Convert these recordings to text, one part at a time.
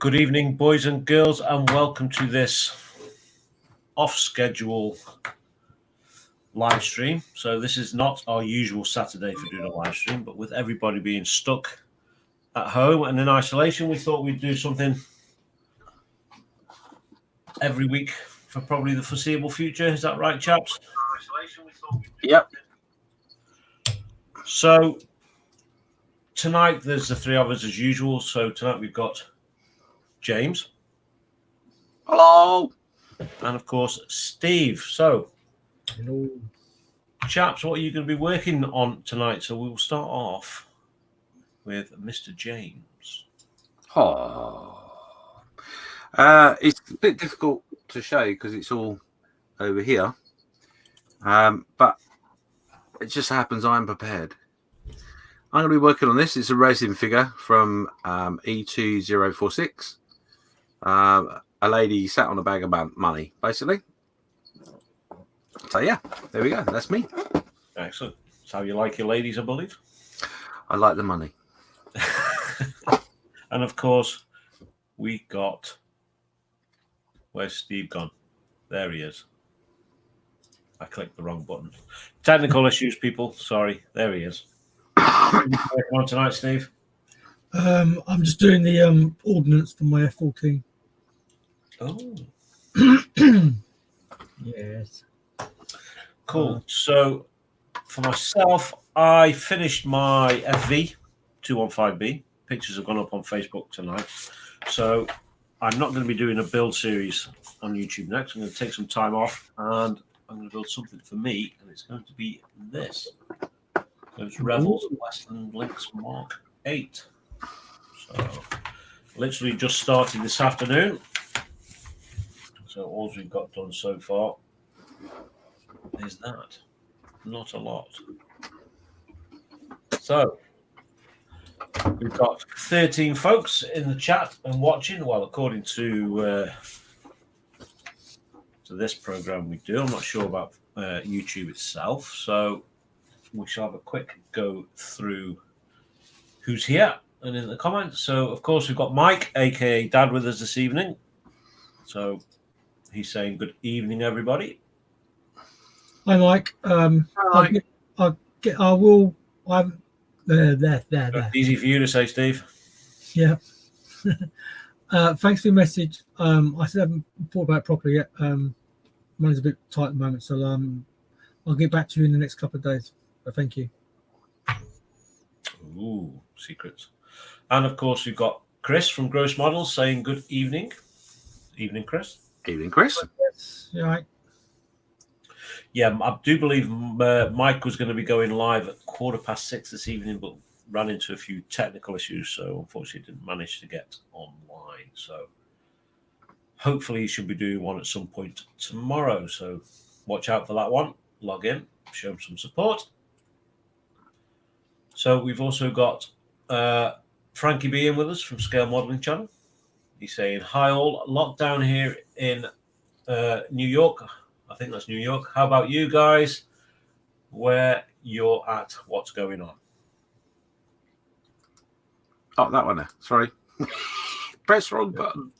Good evening, boys and girls, and welcome to this off-schedule live stream. So this is not our usual Saturday for doing a live stream, but with everybody being stuck at home and in isolation, we thought we'd do something every week for probably the foreseeable future. Is that right, chaps? Yep. So tonight there's the three of us as usual. So tonight we've got James. Hello. And of course, Steve. So, Hello. chaps, what are you going to be working on tonight? So we'll start off with Mr. James. It's a bit difficult to show because it's all over here. But it just happens I'm prepared. I'm going to be working on this. It's a resin figure from E2046. A lady sat on a bag of money, basically. So, yeah, there we go. That's me. Excellent. That's how you like your ladies, I believe. I like the money. And, of course, we got... Where's Steve gone? There he is. I clicked the wrong button. Technical issues, people. Sorry. There he is. What are you working on tonight, Steve? I'm just doing the ordnance for my F-14. Oh. Yes. Cool. So, for myself, I finished my FV 215B. Pictures have gone up on Facebook tonight. So, I'm not going to be doing a build series on YouTube next. I'm going to take some time off and I'm going to build something for me, and it's going to be this. Those Revels Westland Links Mark 8. So, literally just started this afternoon. So, all we've got done so far is that. Not a lot. So, we've got 13 folks in the chat and watching. Well, according to this program we do. I'm not sure about YouTube itself. So, we shall have a quick go through who's here and in the comments. So, of course, we've got Mike, a.k.a. Dad, with us this evening. So, he's saying good evening, everybody. Hi, Mike. There. Easy for you to say, Steve. Yeah. Thanks for your message. I still haven't thought about it properly yet. Money's a bit tight at the moment, so I'll get back to you in the next couple of days. But thank you. Ooh, secrets. And of course, we've got Chris from Gross Models saying good evening. Evening, Chris. Evening, Chris. Yes. Yeah, right. Yeah, I do believe Mike was going to be going live at 6:15 this evening, but ran into a few technical issues, so unfortunately didn't manage to get online. So hopefully he should be doing one at some point tomorrow. So watch out for that one. Log in, show him some support. So we've also got Frankie B in with us from Scale Modeling Channel. He's saying, hi all, lockdown here in New York. I think that's New York. How about you guys? Where you're at? What's going on? Oh, that one there. Sorry. Press the wrong button.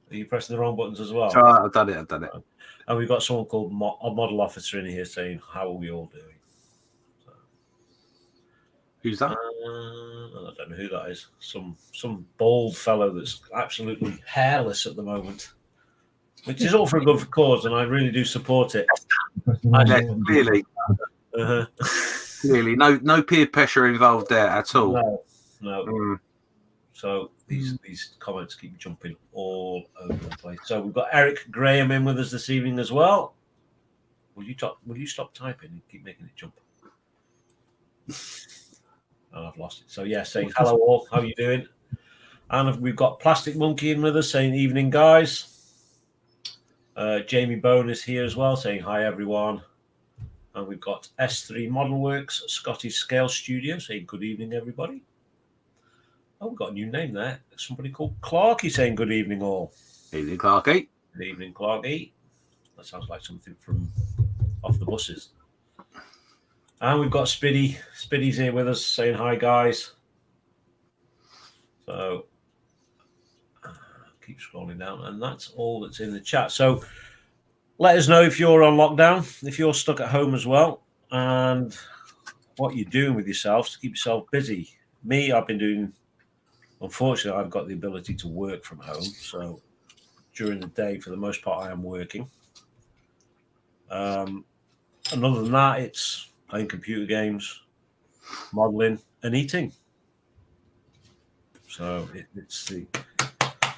Are you pressing the wrong buttons as well? Sorry, I've done it. And we've got someone called a model officer in here saying, how are we all doing? So, who's that? I don't know who that is. Some bald fellow that's absolutely hairless at the moment. Which is all for a good cause, and I really do support it. Clearly. Clearly. No peer pressure involved there at all. No. So these comments keep jumping all over the place. So we've got Eric Graham in with us this evening as well. Will you stop typing and keep making it jump? Oh, I've lost it. So yeah, saying hello all, how are you doing? And we've got Plastic Monkey in with us saying evening guys. Jamie Bone is here as well, saying hi everyone. And we've got S3 Model Works, Scottish Scale Studio, saying good evening everybody. Oh, we've got a new name there. Somebody called Clarky saying good evening all. Evening, Clarky. Good evening, Clarky. That sounds like something from off the buses. And we've got Spiddy. Spiddy's here with us saying hi guys. So keep scrolling down, and that's all that's in the chat. So let us know if you're on lockdown, if you're stuck at home as well, and what you're doing with yourselves to keep yourself busy. Me, I've been doing. Unfortunately, I've got the ability to work from home, so during the day, for the most part, I am working. And other than that, it's playing computer games, modeling, and eating. So it's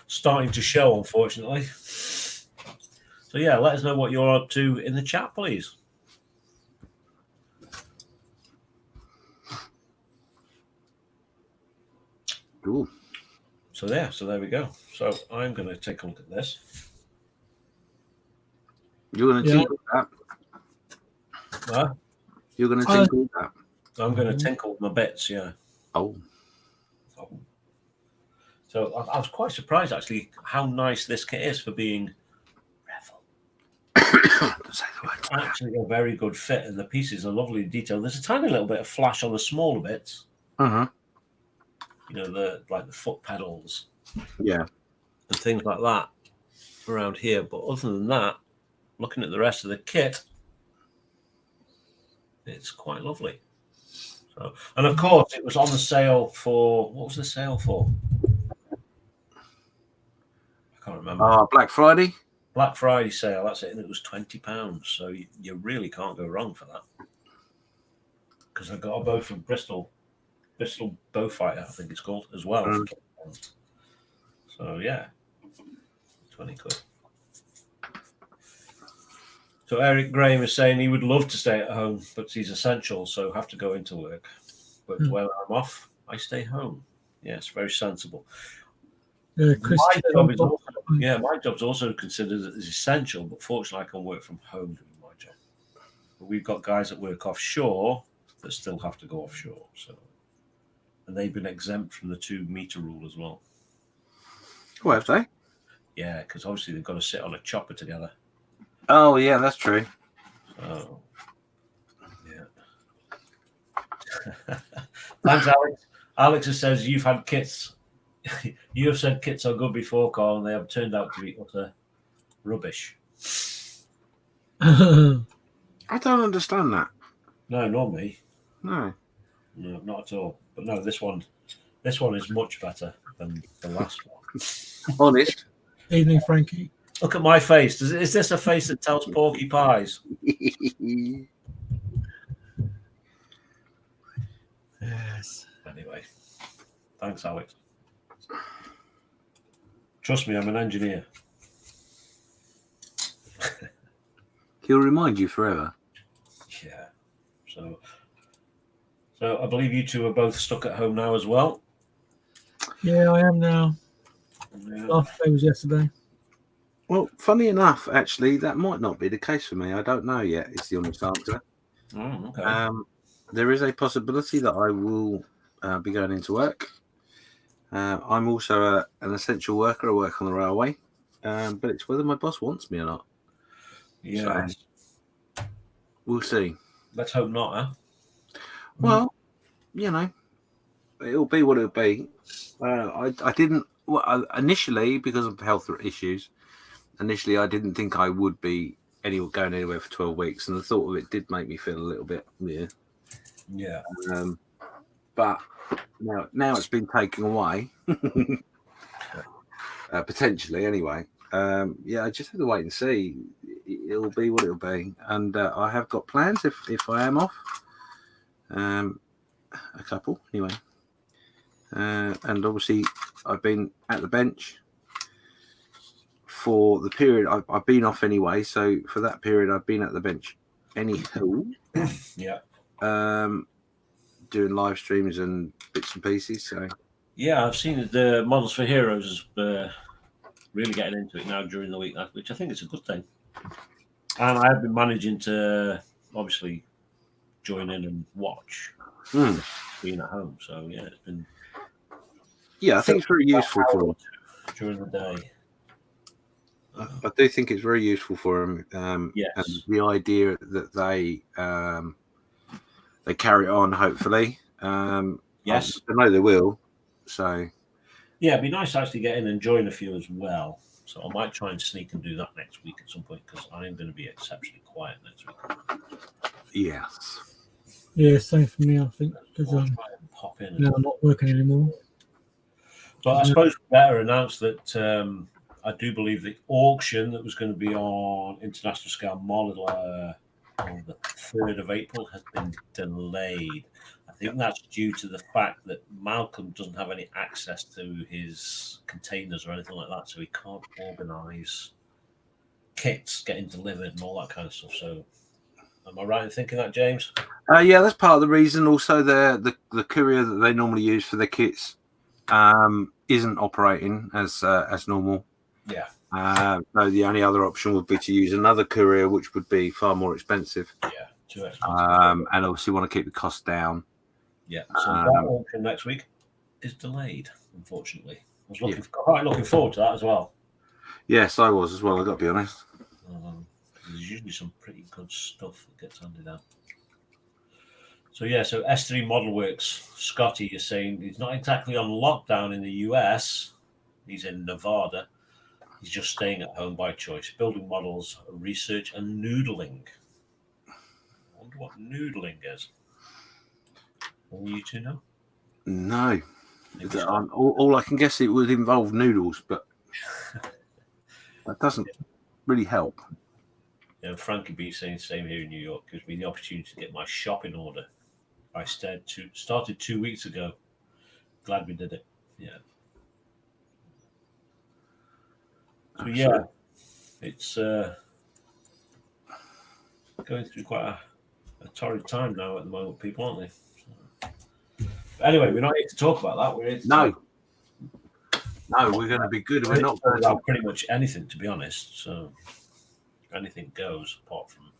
starting to show, unfortunately. So yeah, let us know what you're up to in the chat, please. Cool. So there we go. So I'm going to take a look at this. You're going to tinkle that. Huh? You're going to tinkle that. I'm going to tinkle my bits, yeah. Oh. So I was quite surprised, actually, how nice this kit is for being Revel. It's actually a very good fit, and the pieces are lovely in detail. There's a tiny little bit of flash on the smaller bits. Uh-huh. You know, the foot pedals. Yeah. And things like that around here. But other than that, looking at the rest of the kit, it's quite lovely. So, and of course, it was on the sale for, what was the sale for? I can't remember. Black Friday? Black Friday sale, that's it. And it was £20. So you really can't go wrong for that. Because I got a bow from Bristol Bowfighter, I think it's called, as well. So, yeah. 20 quid. So Eric Graham is saying he would love to stay at home, but he's essential, so have to go into work. But when I'm off, I stay home. Yes, very sensible. My job's also considered as essential, but fortunately I can work from home doing my job. But we've got guys that work offshore that still have to go offshore. So, and they've been exempt from the 2-meter rule as well. Oh, have they? Yeah, because obviously they've got to sit on a chopper together. Oh, yeah, that's true. Oh, yeah. Thanks, Alex. Alex says you've had kits. You have said kits are good before, Carl, and they have turned out to be utter rubbish. I don't understand that. No, not me. No, not at all. But no, this one is much better than the last one. Honest. Evening, Frankie. Look at my face. Is this a face that tells porky pies? Yes. Anyway, thanks, Alex. Trust me, I'm an engineer. He'll remind you forever. Yeah. So I believe you two are both stuck at home now as well. Yeah, I am now. Yeah. Last day was yesterday. Well, funny enough, actually, that might not be the case for me. I don't know yet. It's the honest answer. Oh, okay. There is a possibility that I will be going into work. I'm also an essential worker. I work on the railway, but it's whether my boss wants me or not. Yeah. So, we'll see. Let's hope not, huh? Well, it'll be what it'll be. I didn't initially, because of health issues. Initially, I didn't think I would be going anywhere for 12 weeks, and the thought of it did make me feel a little bit Yeah. But now it's been taken away, potentially anyway. I just have to wait and see. It'll be what it'll be, and I have got plans if I am off. A couple anyway, and obviously I've been at the bench for the period I've been off anyway. So for that period, I've been at the bench anyhow. Yeah. Doing live streams and bits and pieces. So yeah, I've seen the Models for Heroes really getting into it now during the week, which I think is a good thing. And I have been managing to obviously join in and watch being at home. So yeah, it's been. Yeah, I think it's very useful for them during the day. I do think it's very useful for them. Yes. And the idea that they carry it on, hopefully. Yes. I know they will. So Yeah, it'd be nice to actually get in and join a few as well. So I might try and sneak and do that next week at some point because I am going to be exceptionally quiet next week. Yes. Yeah, same for me, I think, because I'll try and pop in. now I'm not working anymore. But I suppose we better announce that I do believe the auction that was going to be on International Scale Model on the 3rd of April has been delayed. I think that's due to the fact that Malcolm doesn't have any access to his containers or anything like that, so he can't organise kits getting delivered and all that kind of stuff. So, am I right in thinking that, James? Yeah, that's part of the reason. Also, the courier that they normally use for their kits isn't operating as normal. Yeah. No, the only other option would be to use another courier, which would be far more expensive. Yeah, too expensive. And obviously want to keep the cost down. Yeah, so that auction next week is delayed, unfortunately. I was quite looking forward to that as well. Yes, I was as well, I've got to be honest. There's usually some pretty good stuff that gets handed out. So S3 Model Works, Scotty is saying he's not exactly on lockdown in the US. He's in Nevada. He's just staying at home by choice, building models, research, and noodling. I wonder what noodling is. All you two know? No. All I can guess it would involve noodles, but that doesn't really help. Yeah, Frankie B saying same here in New York. Gives me the opportunity to get my shopping order. I started 2 weeks ago. Glad we did it. Yeah. So yeah, it's going through quite a torrid time now at the moment, people, aren't they? But anyway, we're not here to talk about that. We're here to No, we're going to be good. We're not going to talk pretty much anything, to be honest. So anything goes, apart from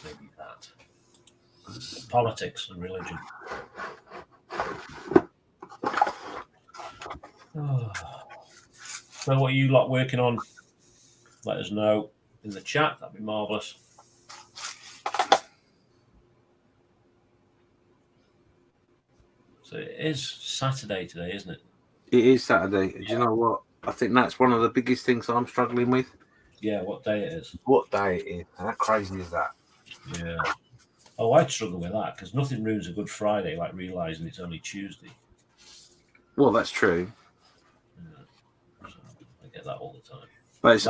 maybe that. Politics and religion. So what are you lot working on? Let us know in the chat. That'd be marvellous. So it is Saturday today, isn't it? It is Saturday. Do you know what? I think that's one of the biggest things I'm struggling with. Yeah, what day it is. What day it is. How crazy is that? Yeah. Oh, I'd struggle with that because nothing ruins a good Friday like realising it's only Tuesday. Well, that's true. Yeah. So I get that all the time. But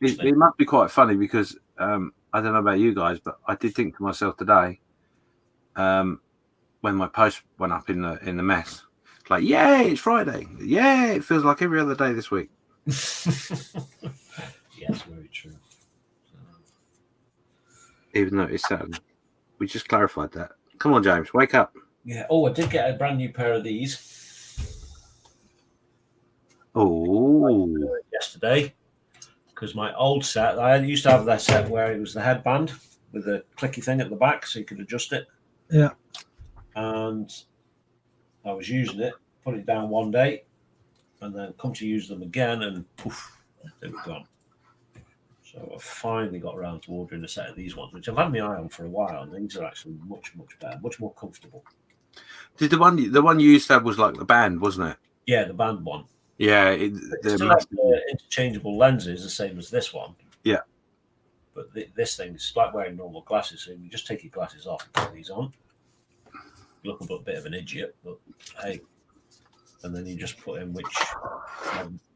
it must be quite funny because I don't know about you guys, but I did think to myself today, when my post went up in the mess, it's like, yay, it's Friday. Yeah, it feels like every other day this week. Yes, very true. Even though it's Saturday. We just clarified that. Come on, James, wake up. Yeah. Oh, I did get a brand new pair of these. Oh. Yesterday. Because my old set, I used to have that set where it was the headband with the clicky thing at the back so you could adjust it. Yeah. And I was using it, put it down one day, and then come to use them again, and poof, they were gone. So I finally got around to ordering a set of these ones, which I've had my eye on for a while, and these are actually much, much better, much more comfortable. Did the one you used to have was like the band, wasn't it? Yeah, the band one. Yeah, they still have the interchangeable lenses, the same as this one. Yeah. But this thing is like wearing normal glasses, so you just take your glasses off and put these on. You look a bit of an idiot, but hey. And then you just put in which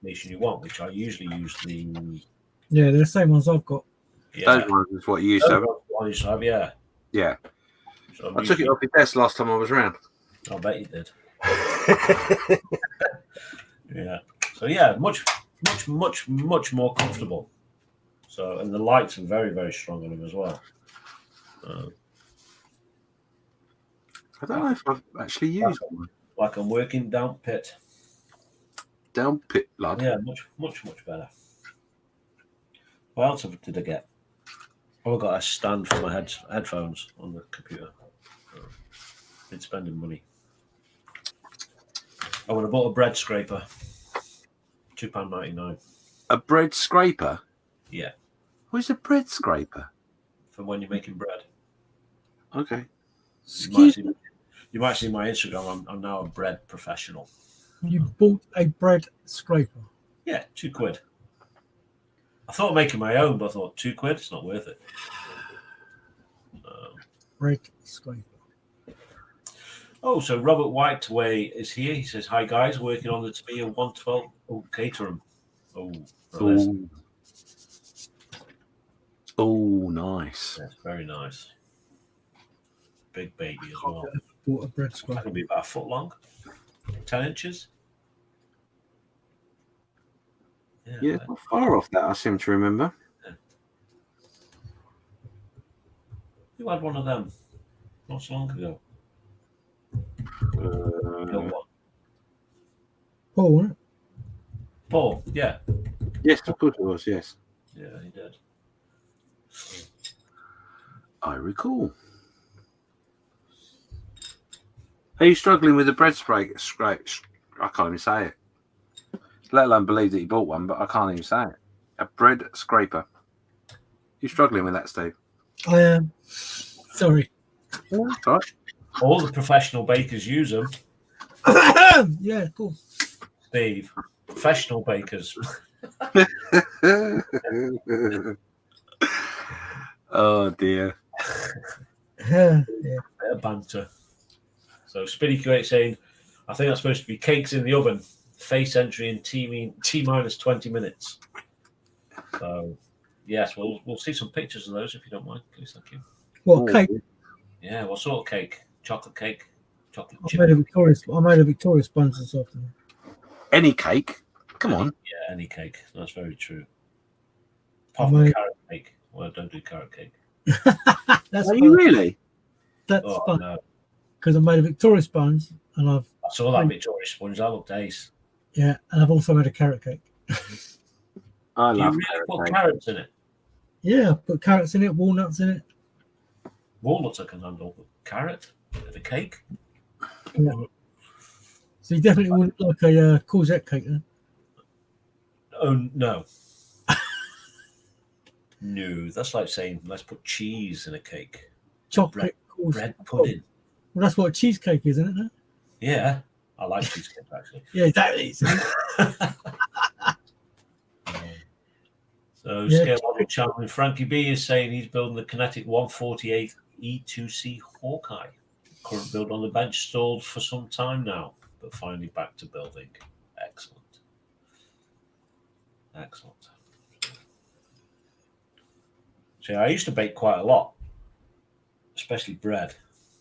nation you want, which I usually use the... Yeah, they're the same ones I've got. Yeah. Those ones is what you used to have. I used to have, yeah. Yeah. So I took it off your desk last time I was around. I bet you did. Yeah. So yeah, much more comfortable. So, and the lights are very, very strong on them as well. I don't know if I've actually used one. Like I'm working down pit. Down pit, lad. Yeah, much better. What else did I get? Oh, I got a stand for my headphones on the computer. Been spending money. Oh, and I bought a bread scraper. £2.99. A bread scraper? Yeah. What's a bread scraper? For when you're making bread. Okay. Excuse me. You might see my Instagram. I'm now a bread professional. You bought a bread scraper. Yeah, £2. I thought of making my own, but I thought £2, it's not worth it. Bread scraper. Oh, so Robert Whiteway is here. He says, "Hi guys, working on the Tamiya 112." Oh, Caterham. Oh, nice. That's very nice. Big baby as well. Bought a bread It's scraper. going to be about a foot long, 10 inches. Yeah, not far off that, I seem to remember. Who had one of them not so long ago? Paul, wasn't it? Paul, yeah. Yes, of course it was, yes. Yeah, he did. I recall. Are you struggling with the bread scrape? I can't even say it. Let alone believe that you bought one, but I can't even say it. A bread scraper. You struggling with that, Steve? I am. Sorry. All right. All the professional bakers use them. Yeah, of course. Steve, professional bakers. Oh dear. Yeah. Bit of banter. So Spinny Great saying, "I think that's supposed to be cakes in the oven. Face entry in T minus 20 minutes." So yes, we'll see some pictures of those if you don't mind, please. Thank you. What cake? Yeah, what sort of cake? Chocolate cake, chocolate I chip. made a Victoria sponge this afternoon. Any cake? Come on. Yeah, any cake. That's very true. Apart from carrot cake. Well, I don't do carrot cake. That's Are fun. you really? That's Oh, fun. no. Because I made a Victoria sponge and I saw that Victoria sponge. That looked ace. and I've also made a carrot cake. I Do you love really put cake. carrots in it? Yeah, I put carrots in it, walnuts in it. Walnuts I can handle, but carrot in the cake? Yeah. So you definitely wouldn't like a courgette cake, then? Oh, no. No, that's like saying let's put cheese in a cake. Chocolate Bread pudding. Well, that's what a cheesecake is, isn't it? No? Yeah, I like cheesecake actually. Yeah, exactly. So, Yeah. Scale Model Champion Frankie B is saying he's building the Kinetic 148 E2C Hawkeye. Current build on the bench, stalled for some time now, but finally back to building. Excellent. Excellent. So I used to bake quite a lot, especially bread.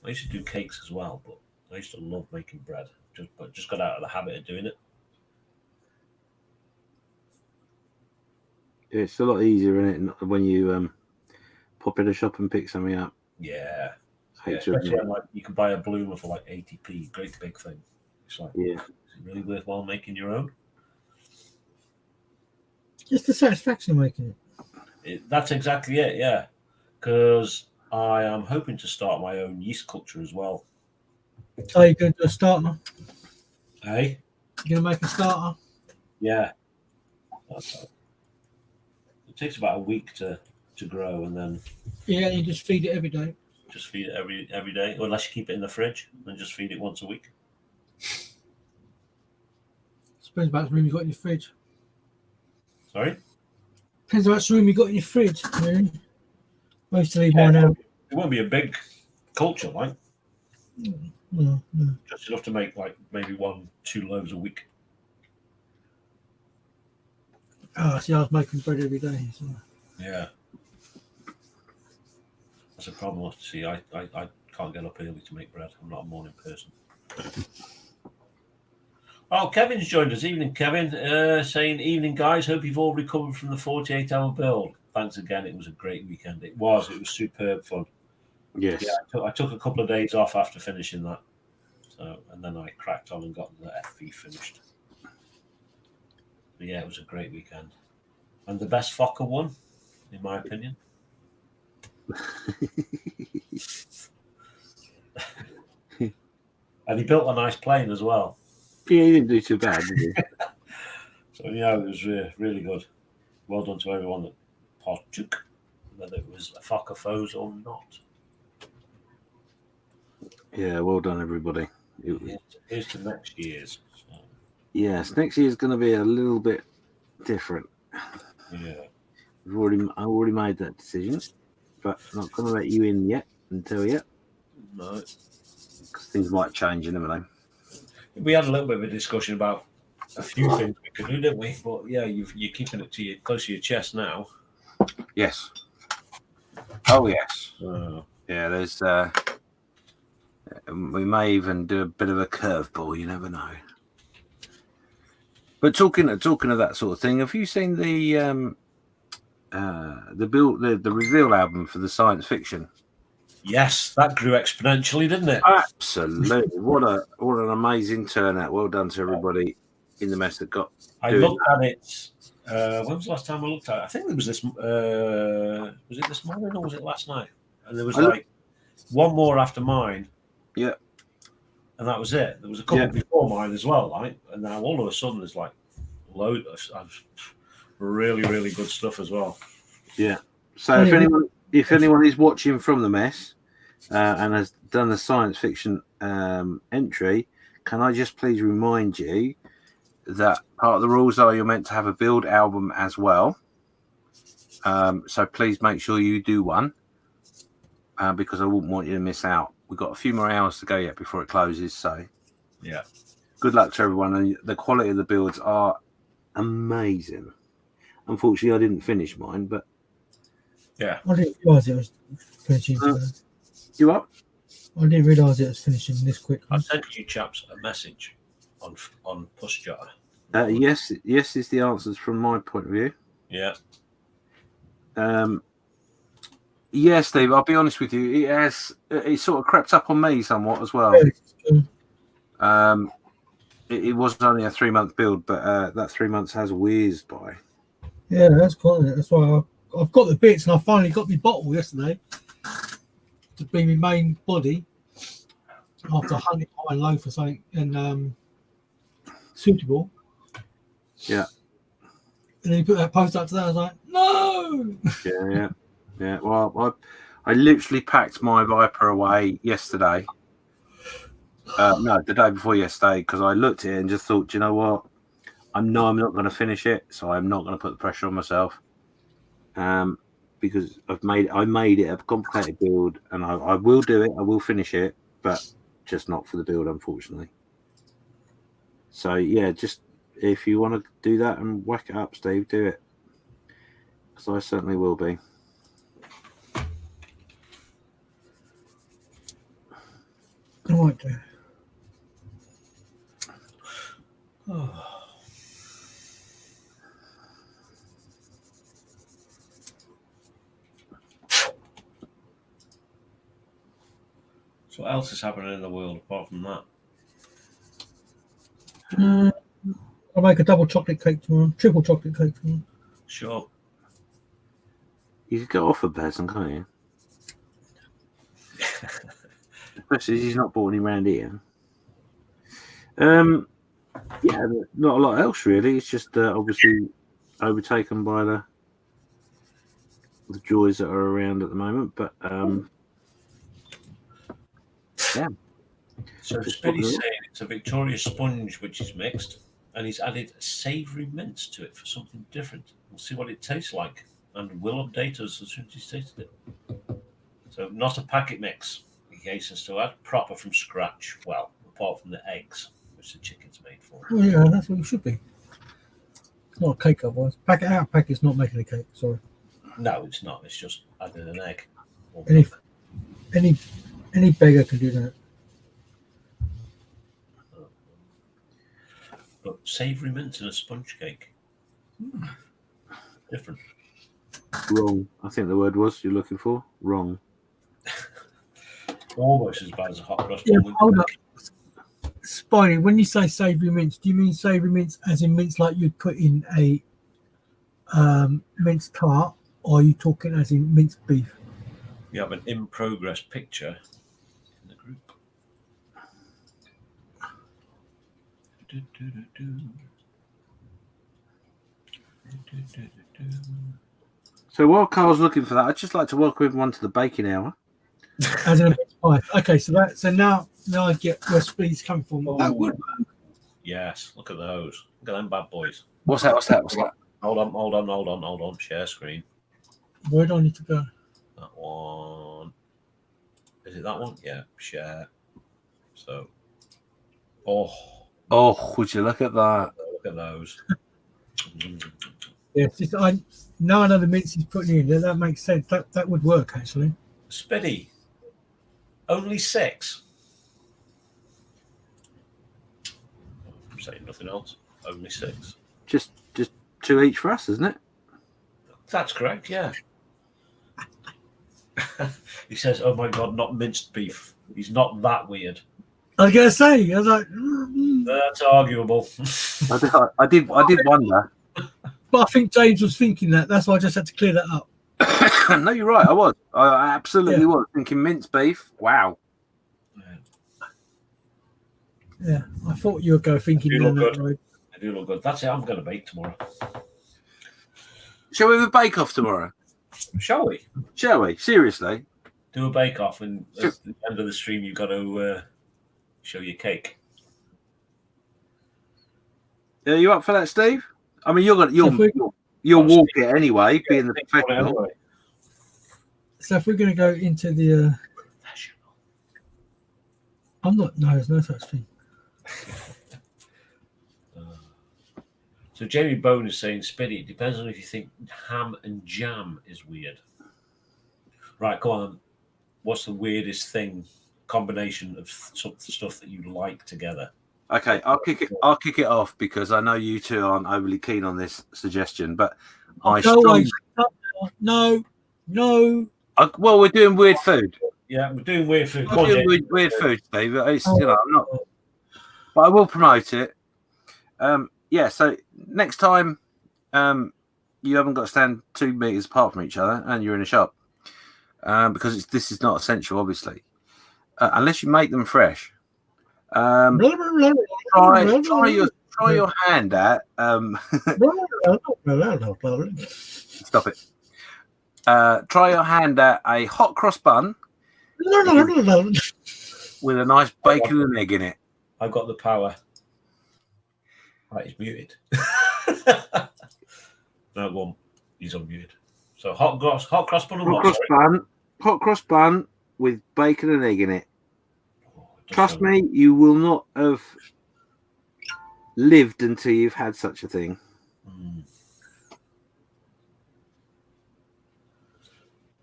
I used to do cakes as well, but I used to love making bread. Just got out of the habit of doing it. It's a lot easier, isn't it, when you pop in a shop and pick something up. Yeah. Especially when, like, you can buy a bloomer for like 80p, great big thing. It's like, is it really worthwhile making your own? Just the satisfaction of making it. That's exactly it, yeah. Because I am hoping to start my own yeast culture as well. Are you going to do a starter? Hey? You're going to make a starter? Yeah. It takes about a week to grow, and then Yeah, you just feed it every day. just feed it every day, or unless you keep it in the fridge, and just feed it once a week. Depends about the room you got in your fridge. Sorry? Depends how much room you got in your fridge. Really. I used to leave mine out. It won't be a big culture, like No. just enough to make like maybe 1-2 loaves a week. Oh, see, I was making bread every day. So. Yeah. That's a problem. See, I can't get up early to make bread. I'm not a morning person. Oh, Kevin's joined us. Evening, Kevin. Saying, evening, guys. Hope you've all recovered from the 48-hour build. Thanks again. It was a great weekend. It was superb fun. Yes. Yeah, I took a couple of days off after finishing that. So, and then I cracked on and got the FV finished. But yeah, it was a great weekend. And the best Fokker won, in my opinion. And he built a nice plane as well. Yeah, he didn't do too bad, did he? So, yeah, it was really good. Well done to everyone that partook, whether it was a Fokker foes or not. Yeah, well done, everybody. Here's to next year's. So. Yes, next year is going to be a little bit different. Yeah. I already made that decision, but I'm not going to let you in yet and tell you No. because things might change. You never know. We had a little bit of a discussion about a few things we could do, didn't we? But yeah, you're keeping it to close to your chest now. Yes. Oh yes. Uh, Yeah. There's. We may even do a bit of a curveball. You never know. But talking of that sort of thing, have you seen the reveal album for the science fiction? yes, that grew exponentially, didn't it? Absolutely. What an amazing turnout. Well done to everybody in the mess that got. I looked at it. When was the last time I looked at it? I think it was this. Was it this morning or was it last night? And there was one more after mine. Yeah. And that was it. There was a couple before mine as well, right? And now all of a sudden there's like load of really, really good stuff as well. Yeah. So if anyone is watching from the mess and has done a science fiction entry, can I just please remind you that part of the rules are you're meant to have a build album as well. So please make sure you do one because I wouldn't want you to miss out. We've got a few more hours to go yet before it closes. So yeah, good luck to everyone. And the quality of the builds are amazing. Unfortunately, I didn't finish mine, but I didn't realise it was finishing. You up? I didn't realise it was finishing this quick. I sent you chaps a message on Pushjar. Yes is the answers from my point of view. Yeah. Yeah, Steve, I'll be honest with you. It sort of crept up on me somewhat as well. It was only a 3-month build, but that 3 months has whizzed by. Yeah, that's cool. That's why I've got the bits, and I finally got my bottle yesterday to be my main body after hunting high and low for something and suitable. Yeah. And then you put that post up to that. I was like, no. Yeah. Well, I literally packed my Viper away yesterday. No, the day before yesterday, because I looked at it and just thought, do you know what? I'm not going to finish it, so I'm not going to put the pressure on myself. Because I made it a complicated build, and I will do it. I will finish it, but just not for the build, unfortunately. So yeah, just if you want to do that and whack it up, Steve, do it, because I certainly will be. I might do. So what else is happening in the world apart from that? I'll make a double chocolate cake tomorrow, triple chocolate cake tomorrow. Sure. You could go off a person, can't you? Especially as he's not brought any around here. Yeah, not a lot else really. It's just obviously overtaken by the joys that are around at the moment. But yeah. So Speedy's saying it's a Victoria sponge which is mixed, and he's added savoury mints to it for something different. We'll see what it tastes like, and we'll update us as soon as he's tasted it. So not a packet mix. He hastens to add proper from scratch. Well, apart from the eggs, which the chicken's made for. Oh yeah, that's what it should be. It's not a cake otherwise. Pack it out. Packet's not making a cake. Sorry. No, it's not. It's just adding an egg. Any beggar can do that. But savoury mints in a sponge cake. Different. Wrong. I think the word was you're looking for. Wrong. Almost as bad as a hot cross Yeah, bun. hold up. Spidey, when you say savoury mints, do you mean savoury mints as in mints like you'd put in a minced tart, or are you talking as in minced beef? You have an in progress picture in the group. So while Carl's looking for that, I'd just like to welcome everyone to the baking hour. As in a mince pie. Okay, so now I get where Speed's coming from. That would work. Yes, look at those. Look at them bad boys. What's that? Hold on. Share screen. Where do I need to go? That one. Is it that one? Yeah, share. So, Oh, would you look at that? look at those. Yeah, now I know the mints he's putting in. That makes sense. That would work actually. Spiddy. Only 6. I'm saying nothing else. Only 6. Just 2 each for us, isn't it? That's correct, yeah. He says, "Oh my God, not minced beef." He's not that weird. I was gonna say, I was like, That's arguable. I did wonder. but I think James was thinking that. That's why I just had to clear that up. No, you're right. I absolutely was thinking minced beef. Wow. Yeah, I thought you would go thinking down that road. I do look good. That's it. I'm going to bake tomorrow. Shall we have a bake off tomorrow? Shall we? Shall we? Seriously? Do a bake off, and at the end of the stream, you've got to show your cake. Are you up for that, Steve? I mean, you'll walk it anyway, being the professional. So if we're going to go into the, I'm not. No, there's no such thing. So Jamie Bone is saying, Spiddy, it depends on if you think ham and jam is weird. Right, go on. What's the weirdest combination of stuff that you like together? Okay, I'll kick it off because I know you two aren't overly keen on this suggestion, but No. Well, we're doing weird food. Yeah, we're doing weird food. We're doing weird food, Steve. It's, I'm not, but I will promote it. Yeah, so next time you haven't got to stand 2 meters apart from each other and you're in a shop, because this is not essential, obviously, unless you make them fresh. Try your hand at stop it. Try your hand at a hot cross bun with a nice bacon and egg in it. I've got the power. Right, he's muted. No, go on. He's unmuted. So hot cross bun. Hot cross bun with bacon and egg in it. Trust me, you will not have lived until you've had such a thing.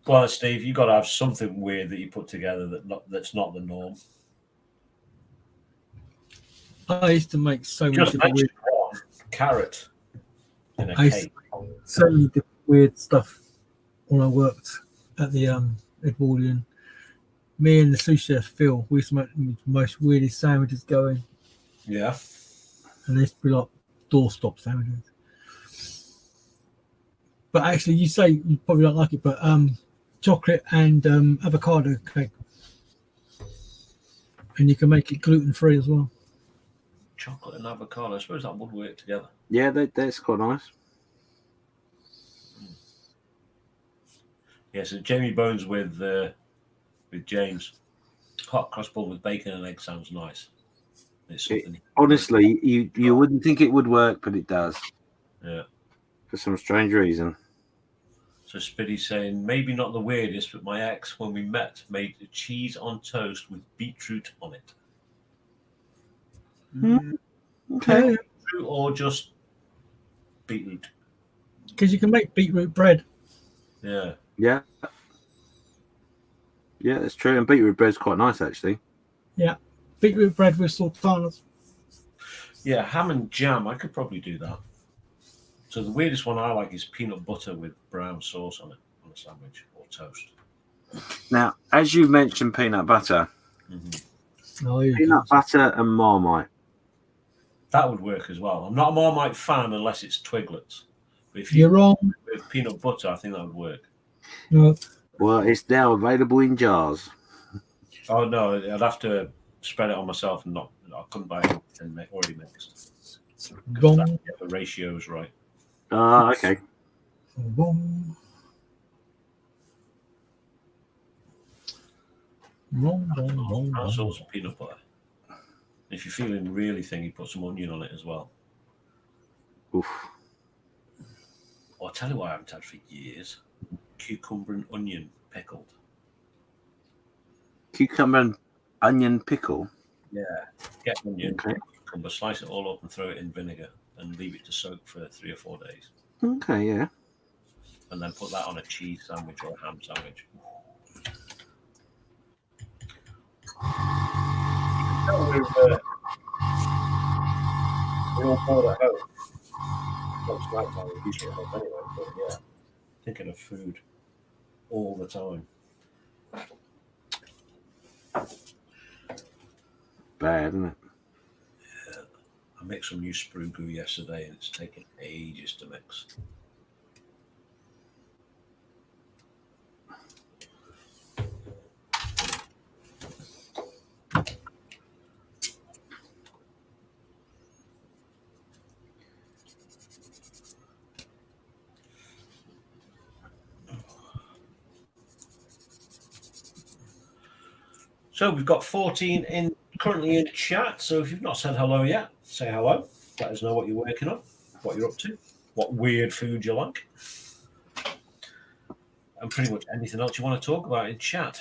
Well, Steve, you've got to have something weird that you put together that's not the norm. I used to make so many different weird carrot in a cake. So many different weird stuff when I worked at the Edwardian. Me and the sous chef Phil, we used to make the most weirdest sandwiches going. Yeah. And they used to be like doorstop sandwiches. But actually, you say you probably don't like it, but chocolate and avocado cake. And you can make it gluten-free as well. Chocolate and avocado. I suppose that would work together. Yeah, that's quite nice. Yeah, so Jamie Bones with James. Hot cross bun with bacon and egg sounds nice. It's something. Honestly, you wouldn't think it would work, but it does. Yeah. For some strange reason. So Spiddy's saying, maybe not the weirdest, but my ex, when we met, made a cheese on toast with beetroot on it. Okay. Beetroot or just beetroot? Because you can make beetroot bread. Yeah. Yeah. Yeah, that's true. And beetroot bread's quite nice, actually. Yeah. Beetroot bread with sultanas. Yeah, ham and jam. I could probably do that. So the weirdest one I like is peanut butter with brown sauce on it on a sandwich or toast. Now, as you mentioned peanut butter, peanut butter and Marmite. That would work as well. I'm not a Marmite fan unless it's Twiglets. But if you're wrong. With peanut butter, I think that would work. No. Well, it's now available in jars. Oh no, I'd have to spread it on myself and not. I couldn't buy it already mixed. Wrong. Get the ratios right. Okay. Wrong. Brown sauce and peanut butter. If you're feeling really thingy, put some onion on it as well. Oof. Well, I'll tell you what I haven't had for years. Cucumber and onion pickled. Cucumber and onion pickle. Yeah. Get onion, Okay. get cucumber, slice it all up and throw it in vinegar and leave it to soak for 3 or 4 days. Okay, yeah. And then put that on a cheese sandwich or a ham sandwich. We're all bored at home. Well, it's night time, we're usually at home anyway, but yeah. Thinking of food all the time. Bad, isn't it? Yeah. I mixed some new sprue goo yesterday and it's taken ages to mix. So we've got 14 currently in chat. So if you've not said hello yet, say hello. Let us know what you're working on, what you're up to, what weird food you like, and pretty much anything else you want to talk about in chat.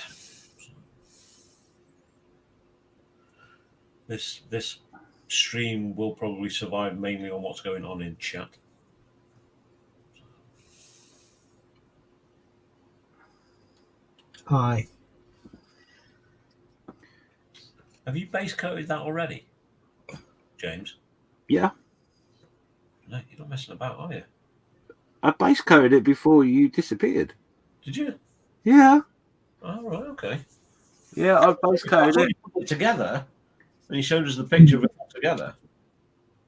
This stream will probably survive mainly on what's going on in chat. Hi. Have you base coated that already, James? Yeah. No, you're not messing about, are you? I base coated it before you disappeared. Did you? Yeah. Oh, right, okay. Yeah, I base I coated saw it. you put it together, and you showed us the picture of it all together.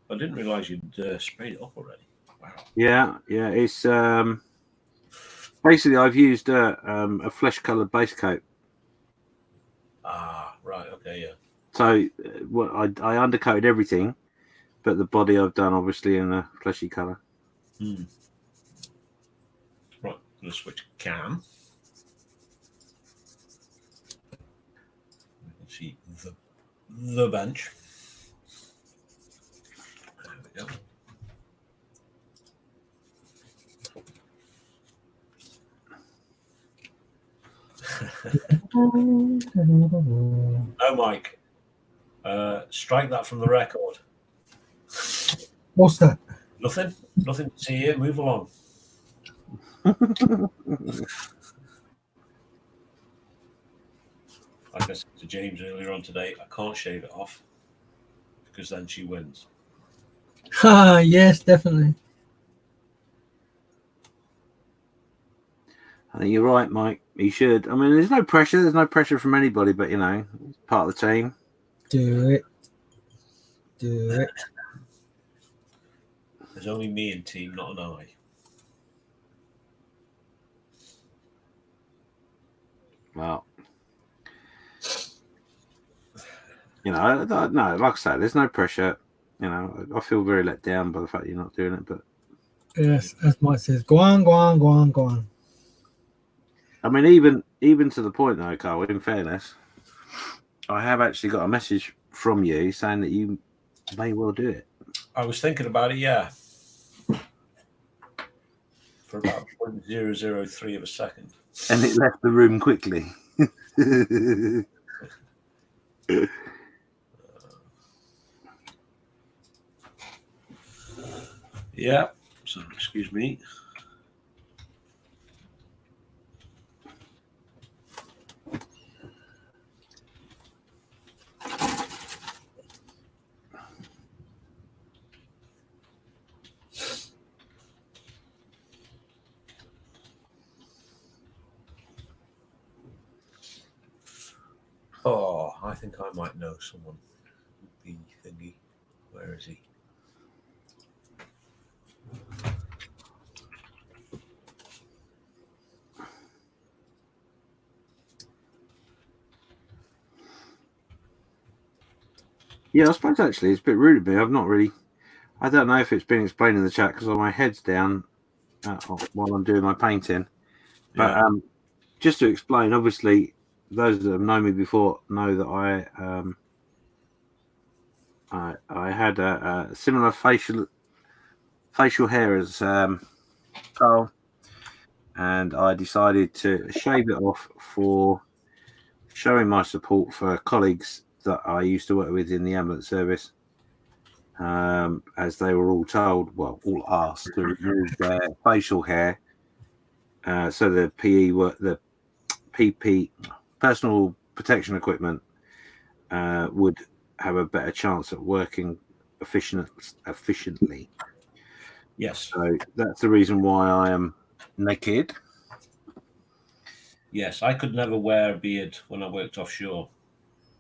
I didn't realise you'd sprayed it up already. Wow. Yeah. It's basically I've used a flesh coloured base coat. Ah, right, okay, yeah. So what I undercoated everything, but the body I've done obviously in a fleshy colour. Right, I'm going to switch cam. You can see the bench. There we go. No, Mike. Strike that from the record. What's that? Nothing to see here. Move along. Like I said to James earlier on today, I can't shave it off because then she wins. Yes, definitely. I think you're right, Mike. You should. I mean, there's no pressure. There's no pressure from anybody, but you know, it's part of the team. Do it. Do it. There's only me in team, not an I. Well, you know, no, like I say, there's no pressure. You know, I feel very let down by the fact that you're not doing it, but Yes, as Mike says, go on, go on, go on, go on. I mean, even to the point though, Carl, in fairness, I have actually got a message from you saying that you may well do it. I was thinking about it, yeah. For about 0.003 of a second. And it left the room quickly. Yeah. So, excuse me. Oh, I think I might know someone. The thingy. Where is he? Yeah, I suppose actually it's a bit rude of me. I've not really. I don't know if it's been explained in the chat because my head's down while I'm doing my painting. But Yeah. just to explain, obviously, those that have known me before know that I had a similar facial hair as Carl, and I decided to shave it off for showing my support for colleagues that I used to work with in the ambulance service, as they were all told, well, all asked to remove their facial hair, so the the PP, personal protection equipment, would have a better chance at working efficiently. Yes. So that's the reason why I am naked. Yes, I could never wear a beard when I worked offshore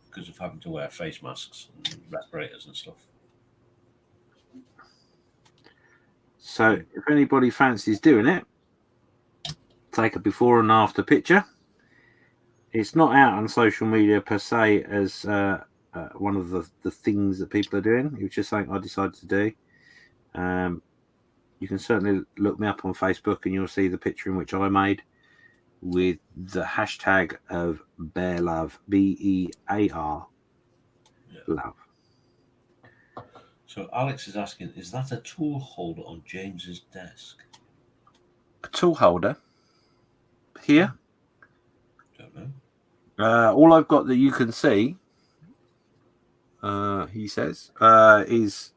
because of having to wear face masks and respirators and stuff. So if anybody fancies doing it, take a before and after picture. It's not out on social media per se as one of the things that people are doing. It was just something I decided to do. You can certainly look me up on Facebook and you'll see the picture in which I made with the hashtag of Bear Love, BEAR love. So Alex is asking, is that a tool holder on James's desk? A tool holder here. Don't know. All I've got that you can see, he says, is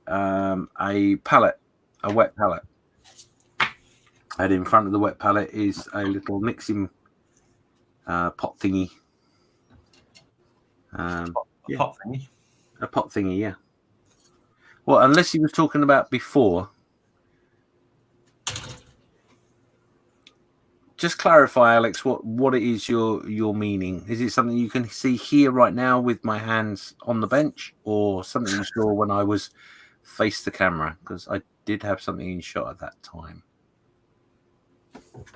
a pallet, a wet pallet. And in front of the wet pallet is a little mixing pot thingy. Pot thingy? A pot thingy, yeah. Well, unless he was talking about before. Just clarify, Alex, what it is you're meaning. Is it something you can see here right now with my hands on the bench, or something you saw when I was face the camera? Because I did have something in shot at that time.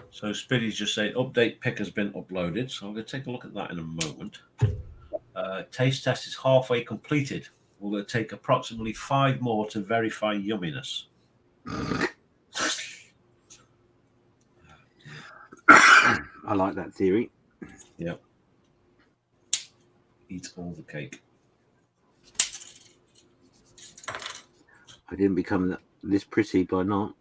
So Spiddy's just saying update pic has been uploaded. So I'm going to take a look at that in a moment. Taste test is halfway completed. Will it take approximately 5 more to verify yumminess? I like that theory. Yep. Eat all the cake. I didn't become this pretty by not.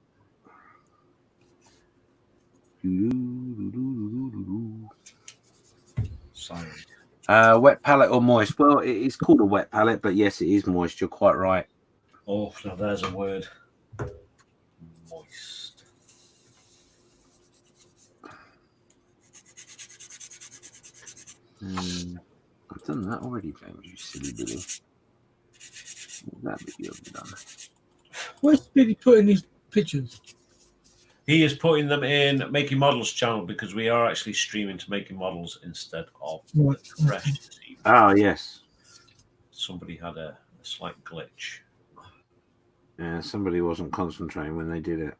Silent. Wet palette or moist? Well, it's called a wet palette, but yes, it is moist. You're quite right. Oh, now there's a word. Moist. I've done that already, James. You silly Billy. That bit you haven't done. Where's Billy putting these pictures? He is putting them in Making Models channel because we are actually streaming to Making Models instead of Creche this evening. Oh, yes. Somebody had a slight glitch. Yeah, somebody wasn't concentrating when they did it.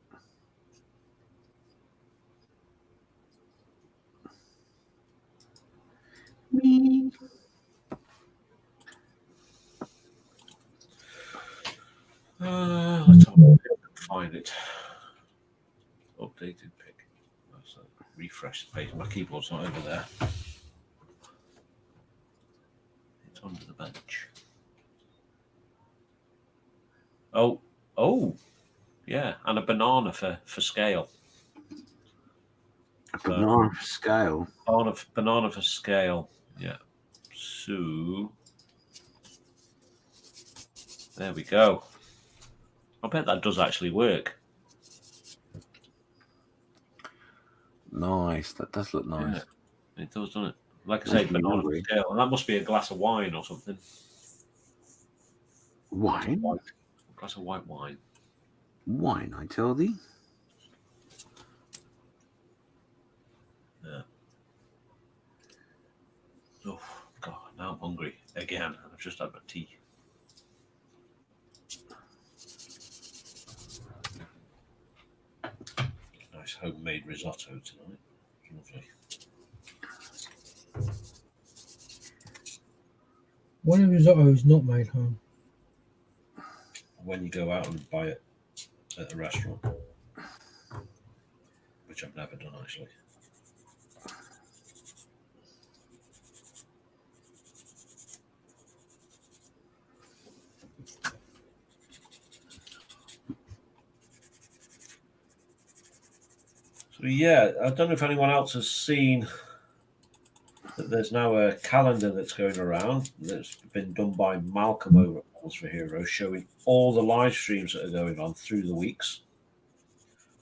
Me. Let's have a look and find it. Updated pic. Let's refresh the page. My keyboard's not over there. It's under the bench. Oh, yeah, and a banana for scale. A banana for scale. Banana for scale. Yeah. So there we go. I bet that does actually work. Nice. That does look nice. Yeah, it does, doesn't it? Like I say, banana for scale. And that must be a glass of wine or something. Wine? A glass of white wine. Wine, I tell thee. Yeah. Oh, God, now I'm hungry again. I've just had my tea. Nice homemade risotto tonight. Lovely. When a risotto is not made home. When you go out and buy it at a restaurant, which I've never done actually. So yeah, I don't know if anyone else has seen that there's now a calendar that's going around that's been done by Malcolm over at Balls for Heroes, showing all the live streams that are going on through the weeks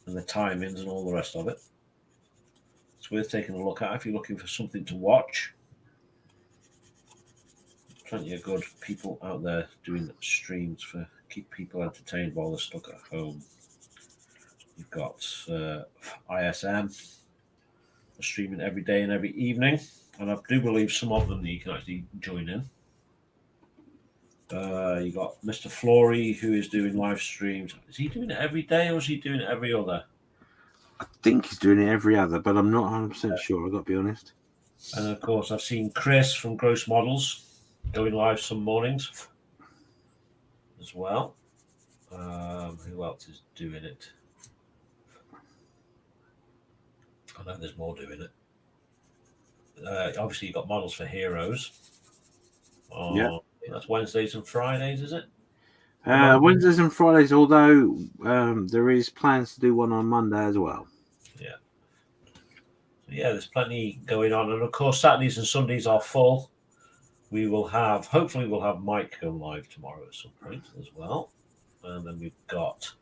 and the timings and all the rest of it. It's worth taking a look at if you're looking for something to watch. Plenty of good people out there doing streams for keep people entertained while they're stuck at home. You've got ISM streaming every day and every evening, and I do believe some of them you can actually join in. You got Mr. Flory, who is doing live streams. Is he doing it every day or is he doing it every other? I think he's doing it every other, but I'm not 100% sure. I've got to be honest. And of course, I've seen Chris from Gross Models going live some mornings as well. Who else is doing it? I know there's more doing it. Obviously, you've got Models for Heroes. Yeah. That's Wednesdays and Fridays, is it? Wednesdays and Fridays, although there is plans to do one on Monday as well. Yeah. So yeah, there's plenty going on. And of course, Saturdays and Sundays are full. Hopefully we'll have Mike go live tomorrow at some point as well. And then we've got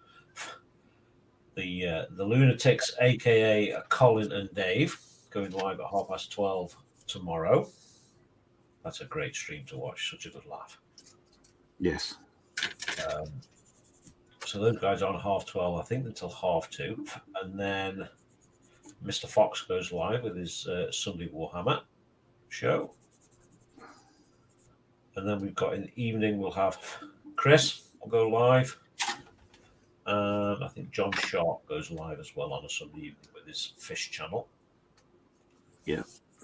the Lunatics, aka Colin and Dave, going live at 12:30 tomorrow. That's a great stream to watch. Such a good laugh. Yes. So those guys are on 12:30, I think, until 2:30. And then Mr. Fox goes live with his Sunday Warhammer show. And then we've got in the evening, we'll have Chris will go live. And I think John Sharp goes live as well on a Sunday evening with his fish channel. Yeah.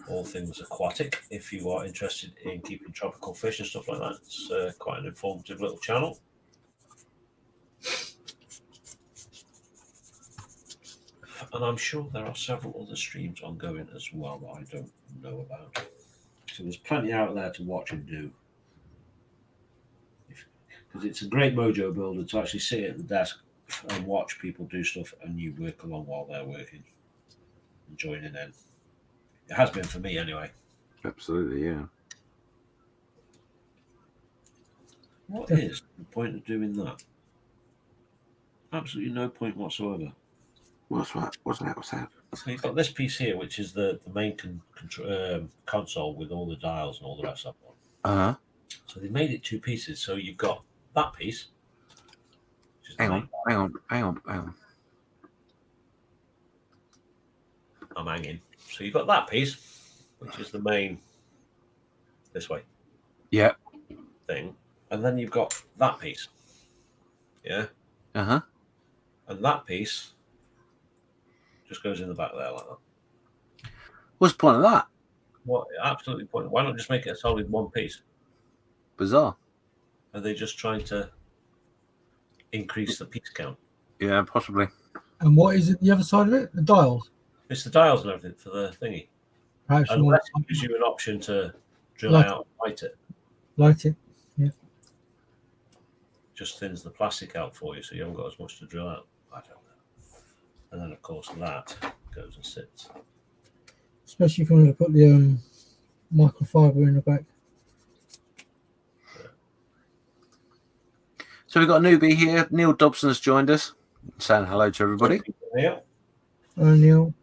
All things aquatic. If you are interested in keeping tropical fish and stuff like that, it's quite an informative little channel. And I'm sure there are several other streams ongoing as well that I don't know about. So there's plenty out there to watch and do. Because it's a great mojo builder to actually sit at the desk and watch people do stuff and you work along while they're working and joining in. It has been for me anyway. Absolutely, yeah. What is the point of doing that? Absolutely no point whatsoever. What's that? So you've got this piece here, which is the main console with all the dials and all the rest of it. Uh-huh. So they made it two pieces. So you've got that piece. Hang on. I'm hanging. So you've got that piece, which is the main, this way. Yeah. Thing. And then you've got that piece. Yeah. Uh-huh. And that piece just goes in the back there like that. What's the point of that? Well, absolutely point. Why not just make it a solid one piece? Bizarre. Are they just trying to increase the piece count? Yeah, possibly. And what is it the other side of it? The dials? It's the dials and everything for the thingy. Perhaps Unless it gives you an option to drill Light out and light it. Light it. Yeah. Just thins the plastic out for you so you haven't got as much to drill out. I don't know. And then, of course, that goes and sits. Especially if you want to put the microfiber in the back. So we've got a newbie here. Neil Dobson's joined us. Saying hello to everybody. Yeah. Neil.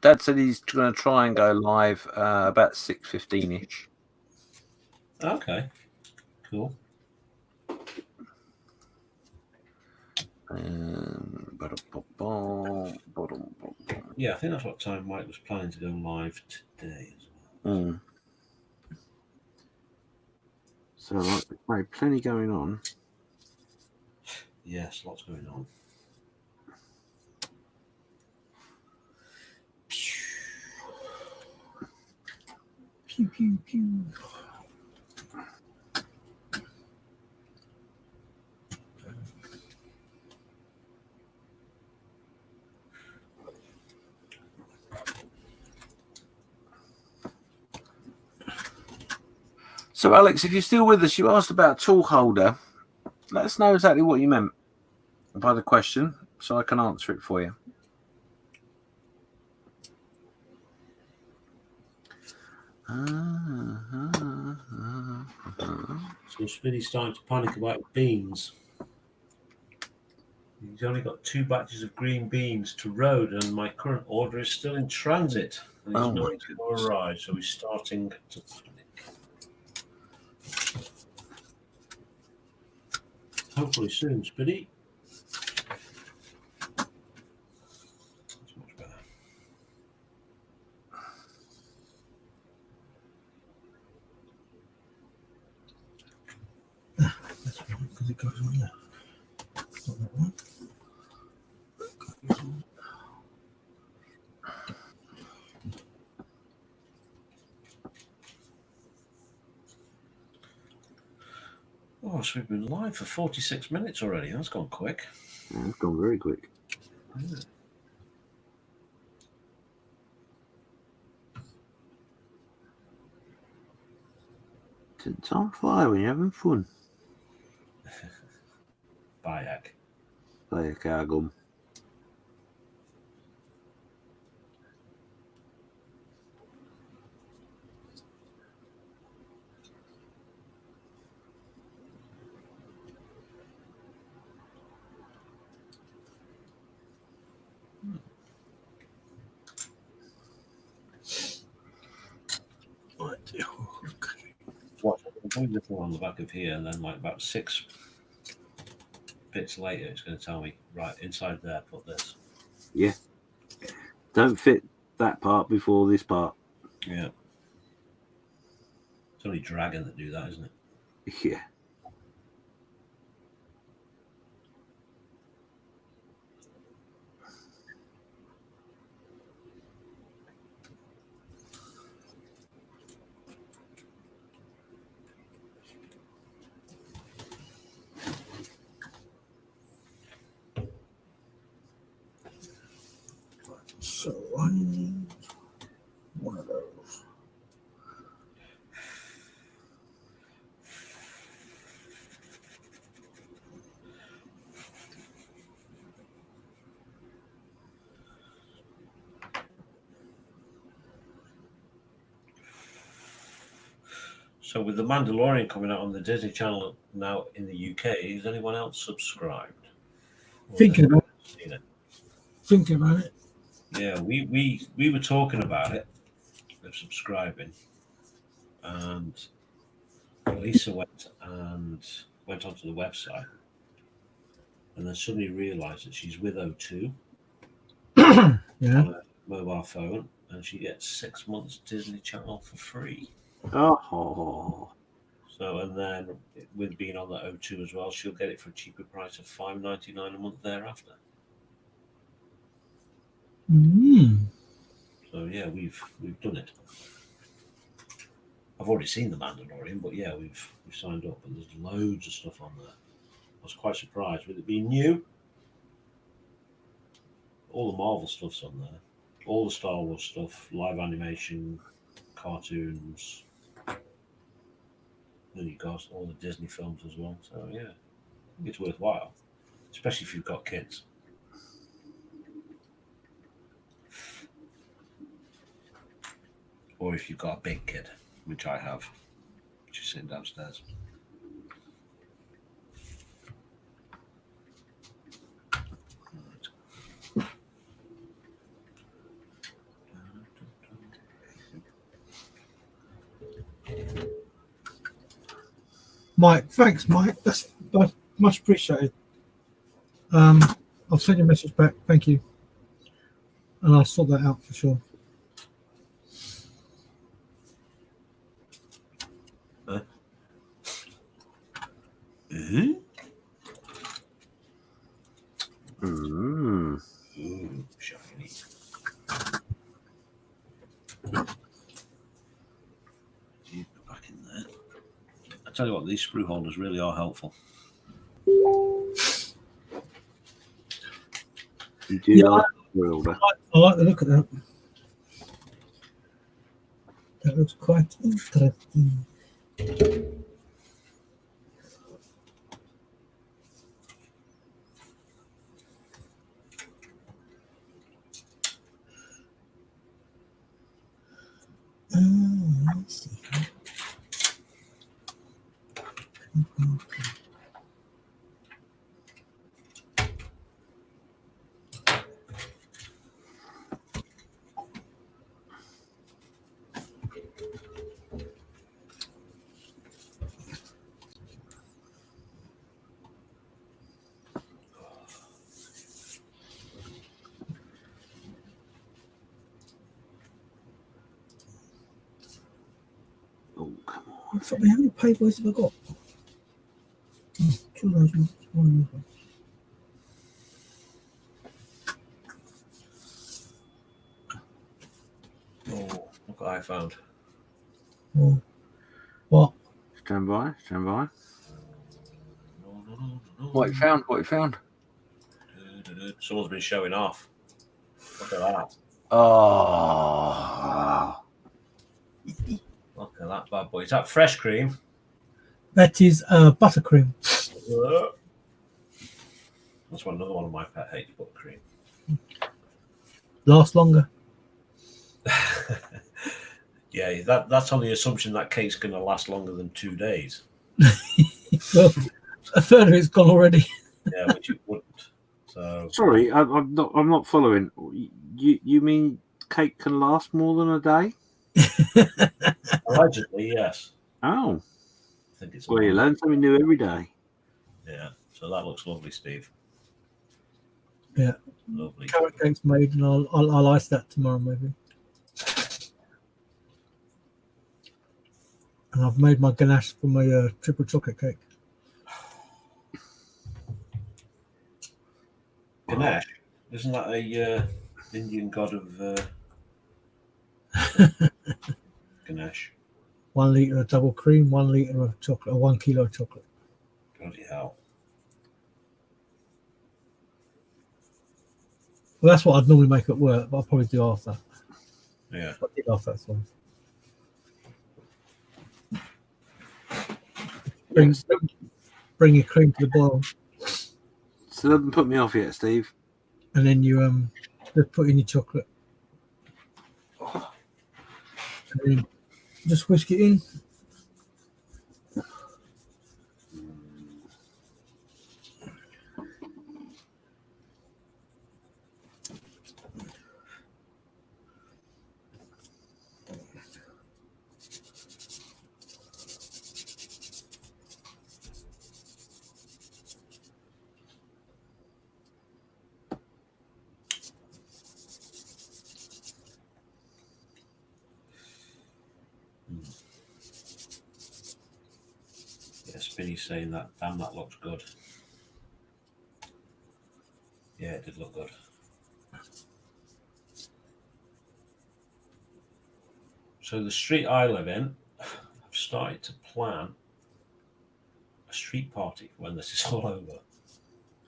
Dad said he's going to try and go live about 6:15ish. Okay. Cool. Yeah, I think that's what time Mike was planning to go live today as well. So, right, plenty going on. Yes, lots going on. Pew, pew, pew. So, Alex, if you're still with us, you asked about tool holder. Let us know exactly what you meant by the question so I can answer it for you. So Speedy's starting to panic about beans. He's only got 2 batches of green beans to road, and my current order is still in transit. And he's not going to arrive, so he's starting to panic. Hopefully soon, Speedy. That's much better. That's right, because it goes on there. Not that one. Oh, so we've been live for 46 minutes already. That's gone quick. Yeah, it's gone very quick. Yeah. Time fly when you're having fun. Bayek. Play a car gum. Watch, I'm doing this one on the back of here, and then like about 6 bits later, it's going to tell me, right, inside there, put this. Yeah. Don't fit that part before this part. Yeah. It's only Dragon that do that, isn't it? Yeah. So I need one of those. So with The Mandalorian coming out on the Disney Channel now in the UK, is anyone else subscribed? Thinking about Seen it? Thinking about it. Yeah, we were talking about it, of subscribing, and Lisa went onto the website, and then suddenly realised that she's with O2 Yeah. on a mobile phone, and she gets 6 months Disney Channel for free. Oh. So, and then with being on the O2 as well, she'll get it for a cheaper price of $5.99 a month thereafter. So yeah, we've done it. I've already seen The Mandalorian, but yeah, we've signed up, and there's loads of stuff on there. I was quite surprised with it being new. All the Marvel stuff's on there, all the Star Wars stuff, live animation, cartoons. Then you got all the Disney films as well. So yeah, I think it's worthwhile, especially if you've got kids. Or if you've got a big kid, which I have, which is sitting downstairs. Mike, thanks, Mike. That's much appreciated. I'll send you a message back. Thank you. And I'll sort that out for sure. Mm-hmm. Mm. Ooh, shiny. You put back in there. I tell you what, these screw holders really are helpful. You do like the welder. I like the look at that. That looks quite interesting. Oh, come on. How many papers have I got? Oh, look what I found. Oh, what? Stand by, stand by. What you found? What you found? Someone's been showing off. Look at that. Oh, Look at that bad boy. Is that fresh cream? That is buttercream. That's another one of my pet hates, buttercream. Last longer. Yeah, that's on the assumption that cake's going to last longer than 2 days. Well, a third of it's gone already. Yeah, which it wouldn't. So sorry, I'm not following. You mean cake can last more than a day? allegedly, yes. Oh, I think it's. well, you learn something new every day. Yeah. So that looks lovely, Steve. Yeah. Lovely. Carrot cake's made, and I'll ice that tomorrow maybe. And I've made my ganache for my triple chocolate cake. Ganesh, isn't that a Indian god of Ganesh? 1 litre of double cream, 1 litre of chocolate, or 1 kilo of chocolate. Bloody hell. Well, that's what I'd normally make at work, but I'll probably do after. Yeah. I did after that one. Bring your cream to the boil, So they haven't put me off yet, Steve. and then you just put in your chocolate, and then just whisk it in. Yeah, Spinny's saying that. Damn, that looks good. Yeah, it did look good. So the street I live in, I've started to plan a street party when this is all over.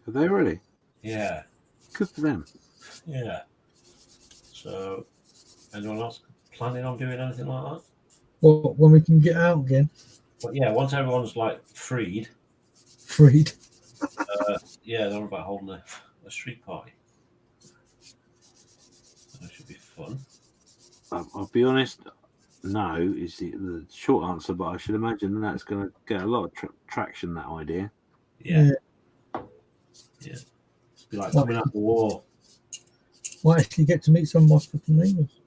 Are they ready? Yeah, Good for them. yeah. So, anyone else planning on doing anything like that? Well, when we can get out again, But yeah, once everyone's like freed, yeah, they're about holding a street party. That should be fun. I'll be honest. No is the short answer, but I should imagine that's going to get a lot of traction. That idea. Yeah. It's be like coming out of the war. Might actually get to meet some of my fucking neighbours.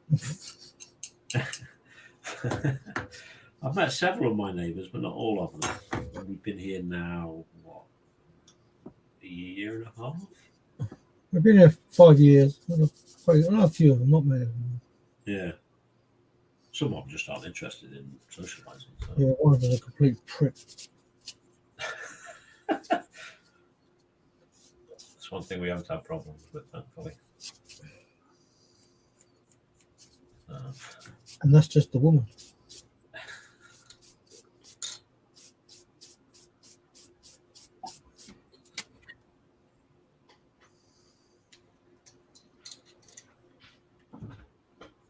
I've met several of my neighbours, but not all of them. We've been here now, what, a year and a half? I've been here 5 years. I know a few of them, not many of them. Yeah. Some of them just aren't interested in socialising. So. Yeah, one of them is a complete prick. That's one thing we haven't had problems with, thankfully. And that's just the woman.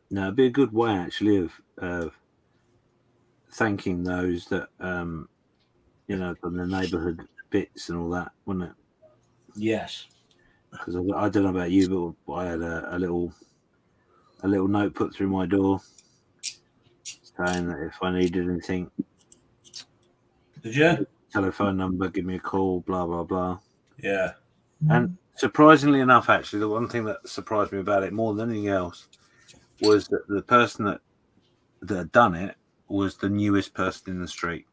No, it'd be a good way actually of thanking those that from the neighbourhood bits and all that, wouldn't it? Yes. Because I don't know about you, but I had a little note put through my door saying that if I needed anything, Did you? telephone number, give me a call, blah, blah, blah. Yeah. And surprisingly enough, actually, the one thing that surprised me about it more than anything else was that the person that had done it was the newest person in the street.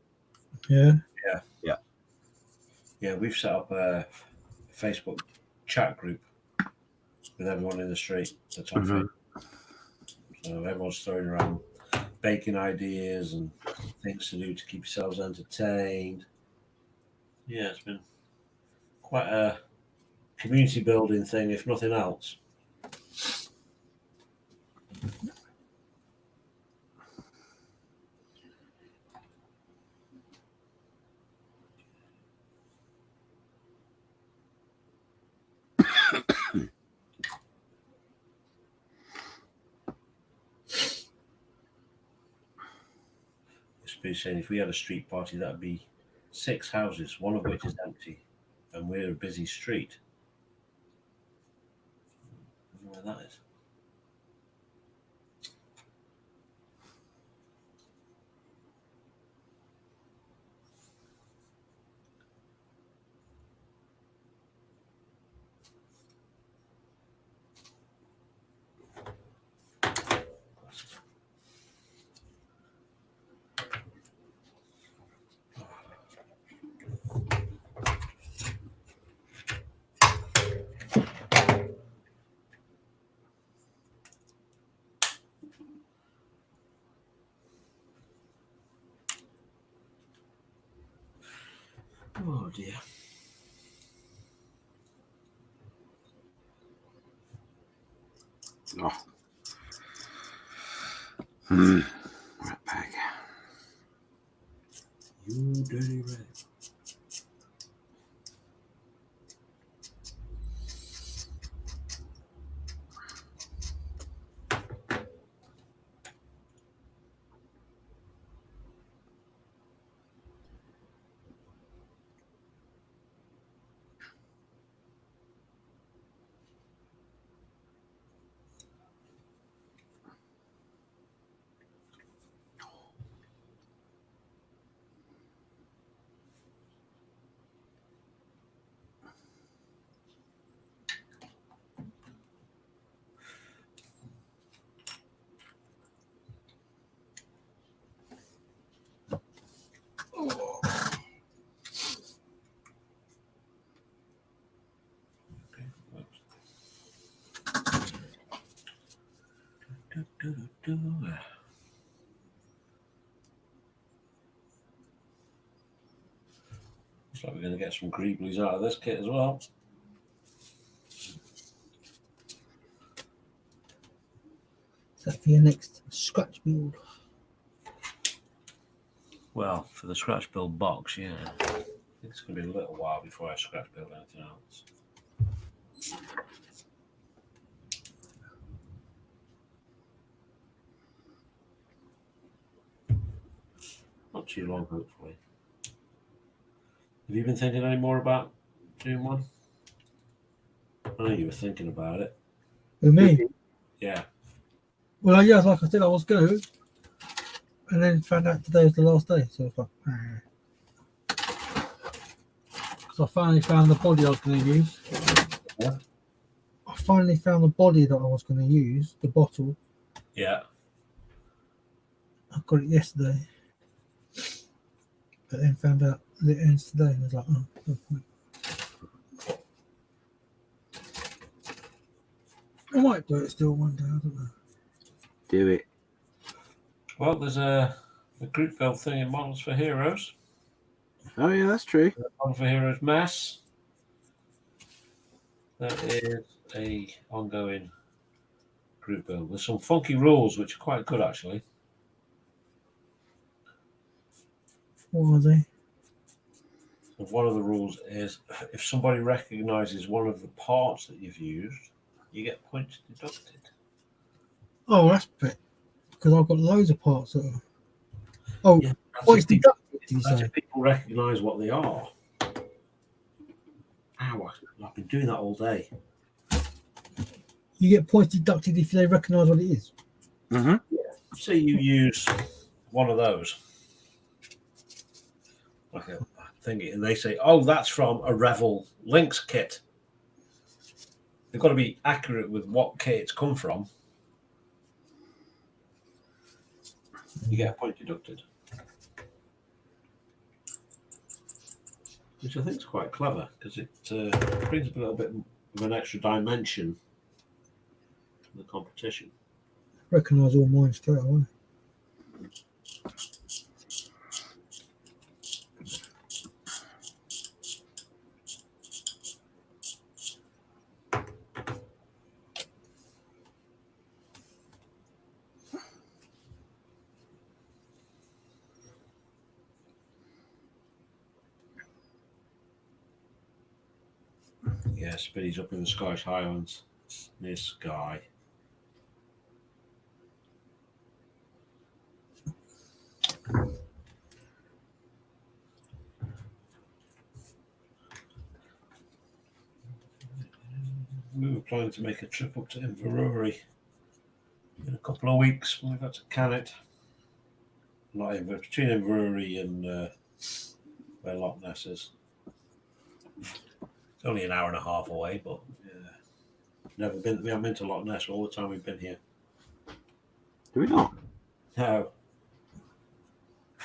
Yeah. Yeah, we've set up a Facebook chat group with everyone in the street that's on Facebook. So everyone's throwing around baking ideas and things to do to keep yourselves entertained. Yeah, it's been quite a community building thing, if nothing else. Saying if we had a street party, that'd be 6 houses, one of which is empty, and we're a busy street. I don't know where that is. Oh dear. Oh. Right back. You dirty rat. Looks like we're going to get some greeblies out of this kit as well. Is that for your next scratch build? Well, for the scratch build box, yeah. I think it's going to be a little while before I scratch build anything else. Not too long, hopefully. Have you been thinking any more about doing one? I know you were thinking about it. With me? Yeah. Well, yeah, like I said, I was going to. And then found out today was the last day. So it's like, because I finally found the body I was going to use. Yeah. I finally found the body that I was going to use, the bottle. Yeah. I got it yesterday. But then found out that it ends today. And I was like, oh, no point. I might do it still one day, I don't know. Do it. Well, there's a group build thing in Models for Heroes. Oh, yeah, that's true. Model for Heroes Mass. That is a ongoing group build with some funky rules, which are quite good, actually. What are they? So one of the rules is if somebody recognises one of the parts that you've used, you get points deducted. Oh, that's it. Because I've got loads of parts that are... Oh, Yeah, points deducted, did you that's say? if people recognise what they are. Ow, I've been doing that all day. You get points deducted if they recognise what it is. Mm-hmm. Say you use one of those. Like thingy, and they say, "Oh, that's from a Revel Lynx kit." They've got to be accurate with what kit it's come from. You get a point deducted, which I think is quite clever because it brings up a little bit of an extra dimension to the competition. Recognise all mine straight away. Yeah, Spiddy's up in the Scottish Highlands near Skye. We were planning to make a trip up to Inverurie in a couple of weeks when we got to Cannet. Not Inver, between Inverurie and where Loch Ness is. It's only an hour and a half away, but yeah. Never been. We haven't been to Loch Ness all the time we've been here. Do we not? No.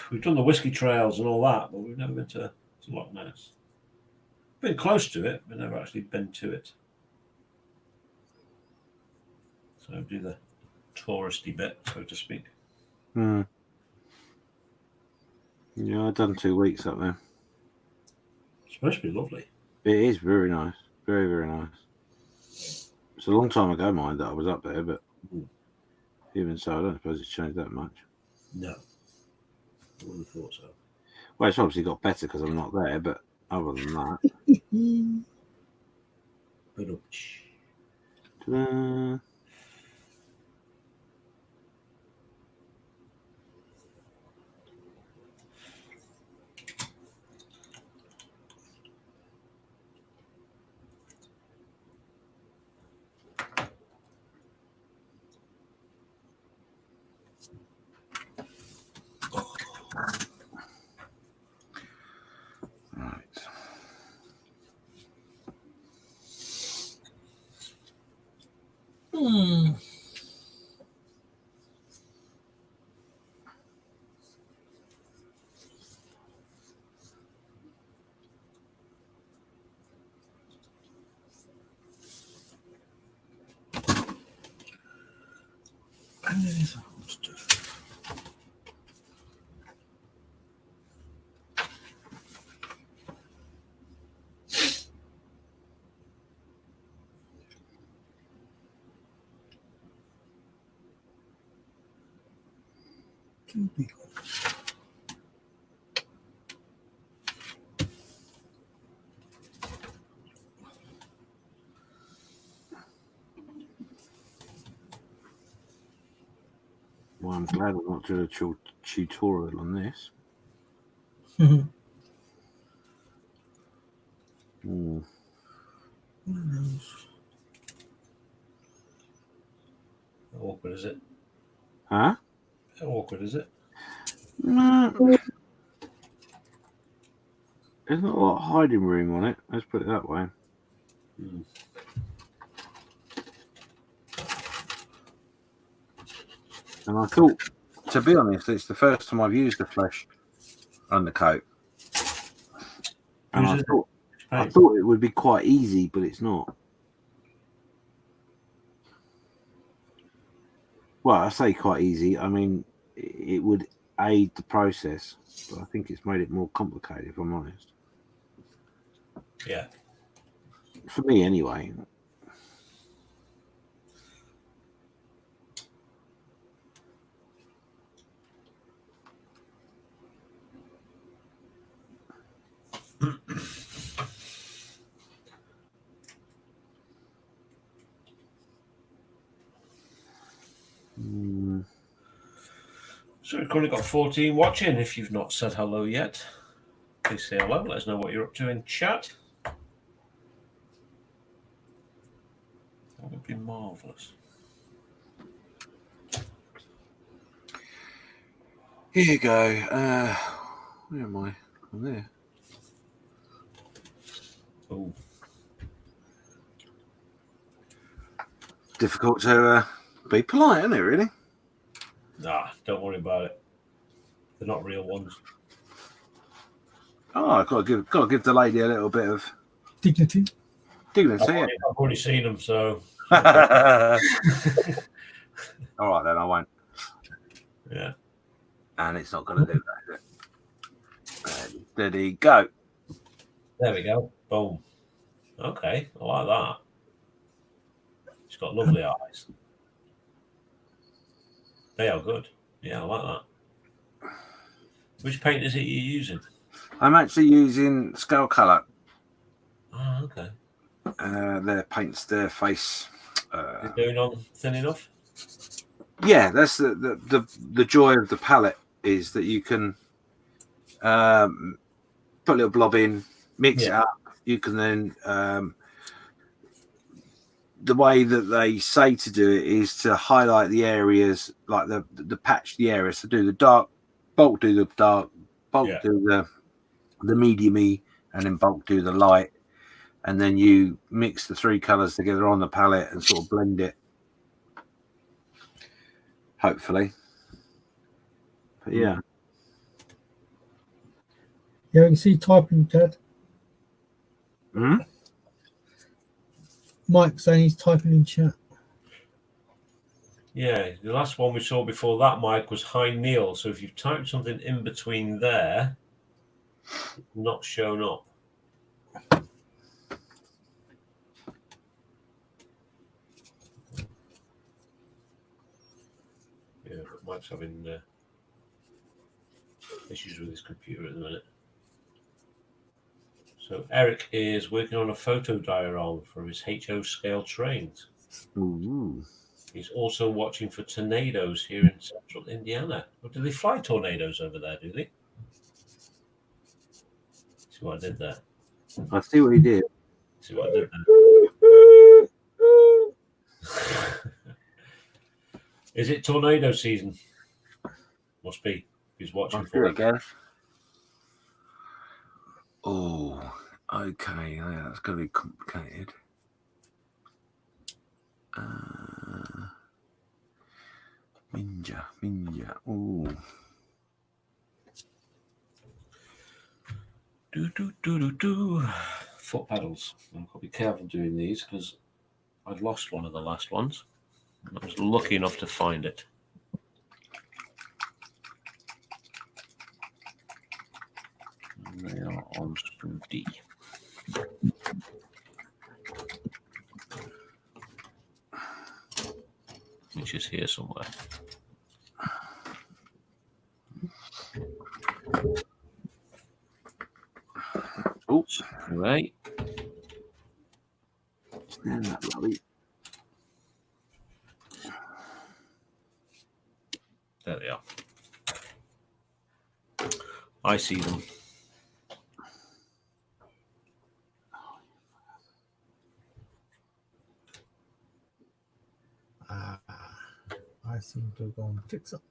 We've done the whiskey trails and all that, but we've never been to Loch Ness. Been close to it, but never actually been to it. So do the touristy bit, so to speak. Hmm. Yeah, I've done 2 weeks up there. It's supposed to be lovely. It is very nice. Very, very nice. It's a long time ago, mind, that I was up there, but even so, I don't suppose it's changed that much. No. I wouldn't have thought so. Well, it's obviously got better because I'm not there, but other than that. Ta-da. Right. Well, I'm glad I'm not doing a tutorial on this. Hmm. How awkward is it? Huh? How awkward is it? There's not a lot of hiding room on it. Let's put it that way. And I thought, to be honest, it's the first time I've used the flesh undercoat. And I thought it would be quite easy, but it's not. Well, I say quite easy. I mean, it would aid the process, but I think it's made it more complicated, if I'm honest. Yeah. For me, anyway. So we've currently got 14 watching. If you've not said hello yet, please say hello. Let us know what you're up to in chat. That would be marvellous. Here you go. Where am I? I'm there. Oh, Difficult to be polite, isn't it? Really? nah, don't worry about it. They're not real ones. Oh, I've got to give the lady a little bit of Dignity. dignity. I've already seen them, so. All right, then I won't. Yeah. And it's not going to do that, is it? Ready, go. There we go. Boom. Okay, I like that. It's got lovely eyes. They are good. Yeah, I like that. Which paint is it you're using? I'm actually using scale colour. Oh, okay. Their paints their face. Is it doing on thin enough? Yeah, that's the joy of the palette is that you can put a little blob in, mix it up. You can then the way that they say to do it is to highlight the areas, like the patch the areas. So do the dark, bulk do the dark, bulk do the medium-y, and then bulk do the light. And then you mix the three colours together on the palette and sort of blend it. Hopefully. But yeah. Yeah, you can see typing, Ted. Hmm? Mike saying he's typing in chat. Yeah, the last one we saw before that, Mike, was Hi Neil. So if you've typed something in between there, it's not shown up. Yeah, but Mike's having issues with his computer at the minute. So Eric is working on a photo diorama for his HO scale trains. Ooh. He's also watching for tornadoes here in central Indiana. Or do they fly tornadoes over there, do they? See what I did there? I see what he did. See what I did there? Is it tornado season? Must be. He's watching for it. I guess. Oh, okay. Yeah, that's going to be complicated. Minja. Ooh. Do. Foot pedals. I've got to be careful doing these because I'd lost one of the last ones. I was lucky enough to find it. And they are on screw D. Which is here somewhere. Oops. Right. Stand that, Robbie. There they are. I see them. I seem to have gone fix up.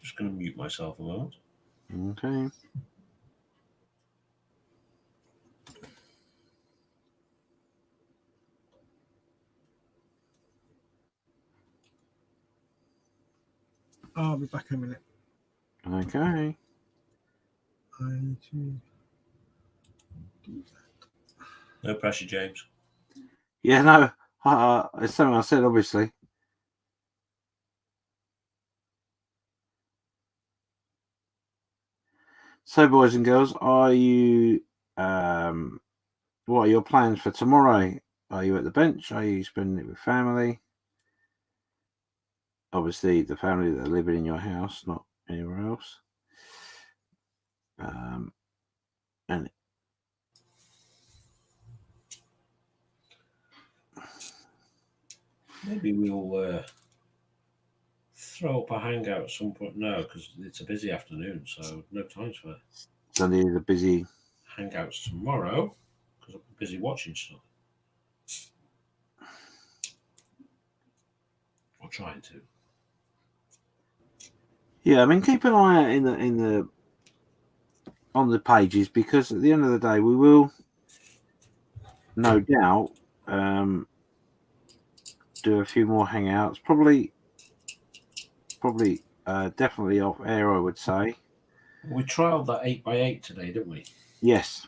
Just going to mute myself a moment. Okay. I'll be back in a minute. Okay. I need to do that. No pressure, James. Yeah, no. It's something I said, obviously. So, boys and girls, are you? What are your plans for tomorrow? Are you at the bench? Are you spending it with family? Obviously, the family that are living in your house, not anywhere else. And maybe we'll throw up a hangout at some point. No, because it's a busy afternoon, so no time for Sunday is a busy hangouts tomorrow because I'm busy watching stuff. trying to. Yeah, I mean, keep an eye out on the pages, because at the end of the day, we will no doubt do a few more hangouts. Probably, definitely off air, I would say. We trialled that 8x8 today, didn't we? Yes.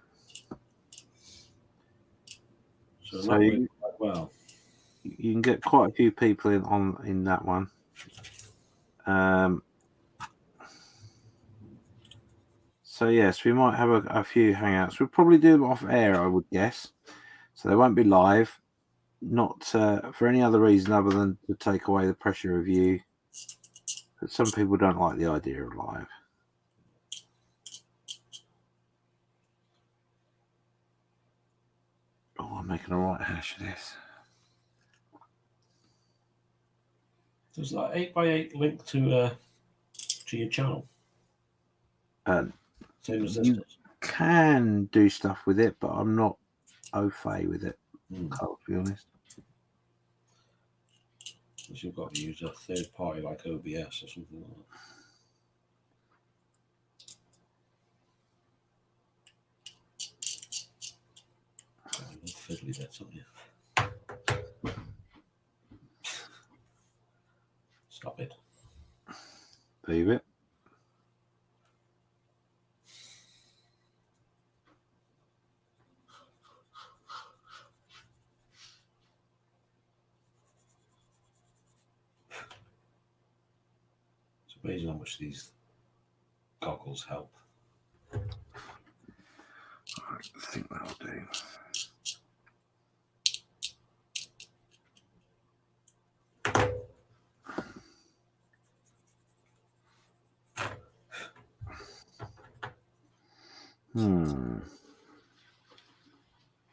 So So that went quite well. you can get quite a few people in that one. So yes, we might have a few hangouts. We'll probably do them off air, I would guess. So they won't be live, not for any other reason other than to take away the pressure of you. But some people don't like the idea of live. Oh, I'm making a right hash of this. Does that 8x8 link to your channel? Same as this You does. can do stuff with it, but I'm not au fait with it, Carl, to be honest. Because you've got to use a third party like OBS or something like that. Fiddly bits, haven't you? Stop it. Leave it. It's amazing how much these goggles help. Right, I think that'll do.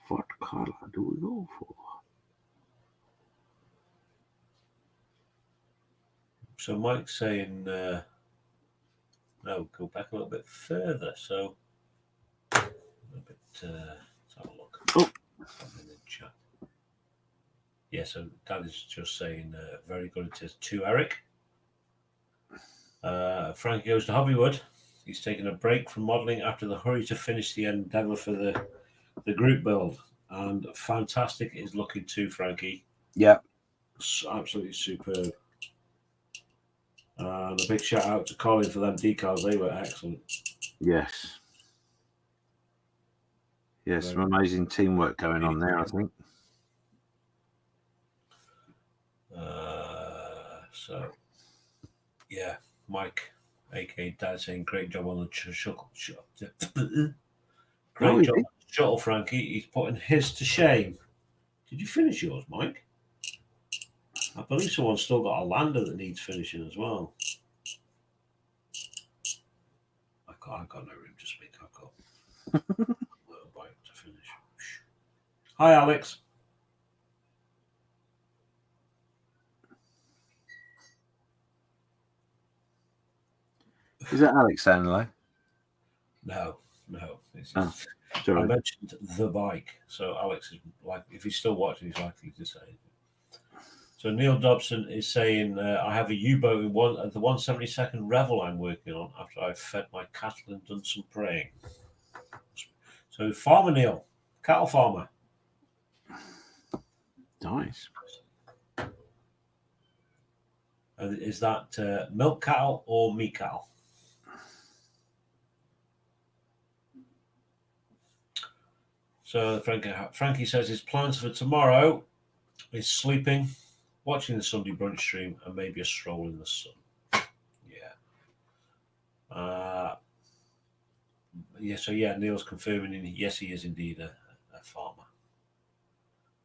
What colour do we go for? So Mike's saying, no, go back a little bit further. So, a bit, let's have a look. Oh. In the chat. Yeah, so Dad is just saying, very good it is to Eric. Frankie goes to Hobbywood. He's taking a break from modelling after the hurry to finish the endeavour for the group build. And fantastic is looking too, Frankie. Yeah. It's absolutely superb. And a big shout out to Colin for them decals. They were excellent. Yes. Yes, some amazing teamwork going on there, I think. So, yeah, Mike, aka Dad, saying great job on the shuttle. Great job on the shuttle, Frankie. He's putting his to shame. Did you finish yours, Mike? I believe someone's still got a lander that needs finishing as well. I've got no room to speak. I've got a little bike to finish. Hi, Alex. Is that Alex saying hello? No. I mentioned the bike, so Alex is like, if he's still watching, he's likely to say it. So Neil Dobson is saying, I have a U-boat in the 172nd Revel I'm working on after I've fed my cattle and done some praying. So Farmer Neil, cattle farmer. Nice. Is that milk cattle or meat cattle? So Frankie says his plans for tomorrow is sleeping, watching the Sunday brunch stream, and maybe a stroll in the sun. Yeah. Neil's confirming, yes, he is indeed a farmer.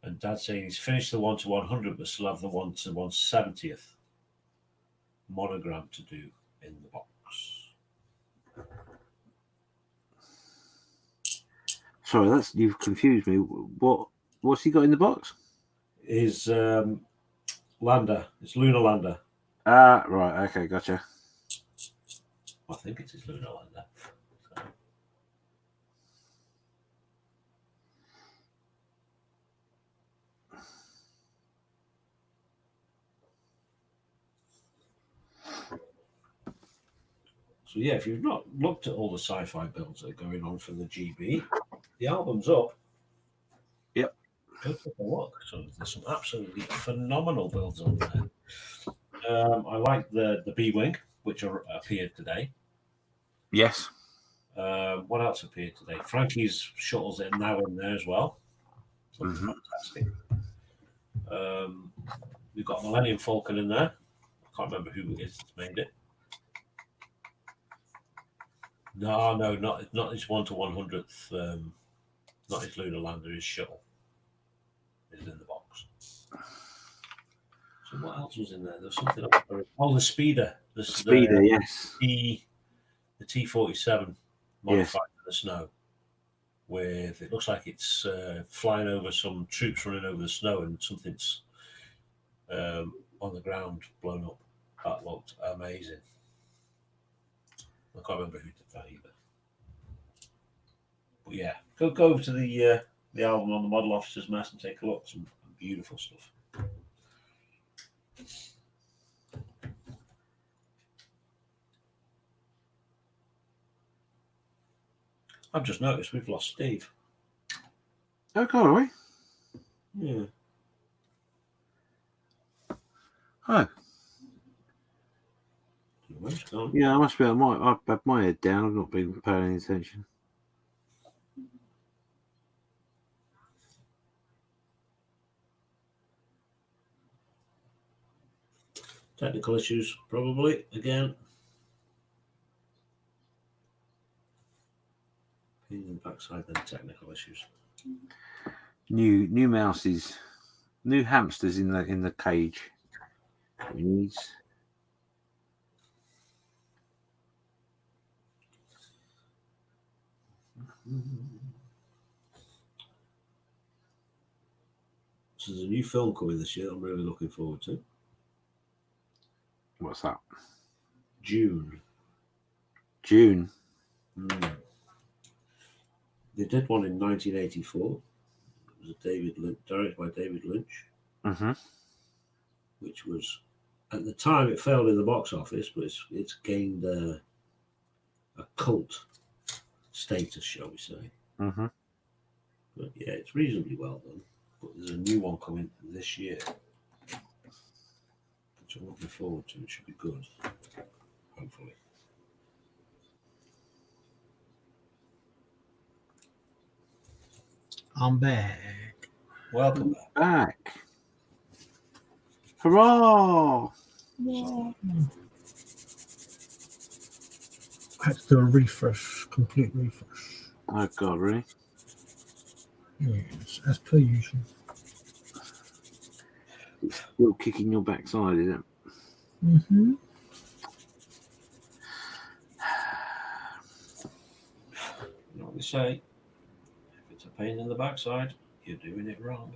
And Dad's saying he's finished the 1 to 100, but still have the 1 to 170th monogram to do in the box. Sorry, you've confused me. What's he got in the box? His lander. It's Lunar Lander. Right. Okay, gotcha. I think it's his Lunar Lander. So yeah, if you've not looked at all the sci-fi builds that are going on for the GB, the album's up. Yep. Go take a look. So there's some absolutely phenomenal builds on there. I like the B-Wing, which appeared today. Yes. What else appeared today? Frankie's shuttles are now in there as well. Looking fantastic. We've got Millennium Falcon in there. I can't remember who it is that's made it. No, not his 1 to 100th. Not his lunar lander. His shuttle is in the box. So what else was in there? There's something else. Oh, the speeder. The Speeder, yes. The T-47 modified for the snow. With it looks like it's flying over some troops running over the snow and something's on the ground blown up. That looked amazing. I can't remember who did that either. But yeah, go over to the album on the Model Officer's Mess and take a look. Some beautiful stuff. I've just noticed we've lost Steve. Oh, God, are we? Yeah. Oh. Where's he gone? Yeah, I must be. I've had my head down. I've not been paying any attention. Technical issues, probably again. In the backside, then technical issues. New mouses, new hamsters in the cage. He needs. So there's a new film coming this year. I'm really looking forward to. What's that? June. They did one in 1984. It was directed by David Lynch, which was at the time it failed in the box office, but it's gained a cult status, shall we say? But yeah, it's reasonably well done. But there's a new one coming this year, which I'm looking forward to. It should be good, hopefully. I'm back. Welcome back. Hurrah! I had to do a refresh, complete refresh. Oh, God, really? Yes, as per usual. It's still kicking your backside, is it? Mm-hmm. You know what they say? If it's a pain in the backside, you're doing it wrong.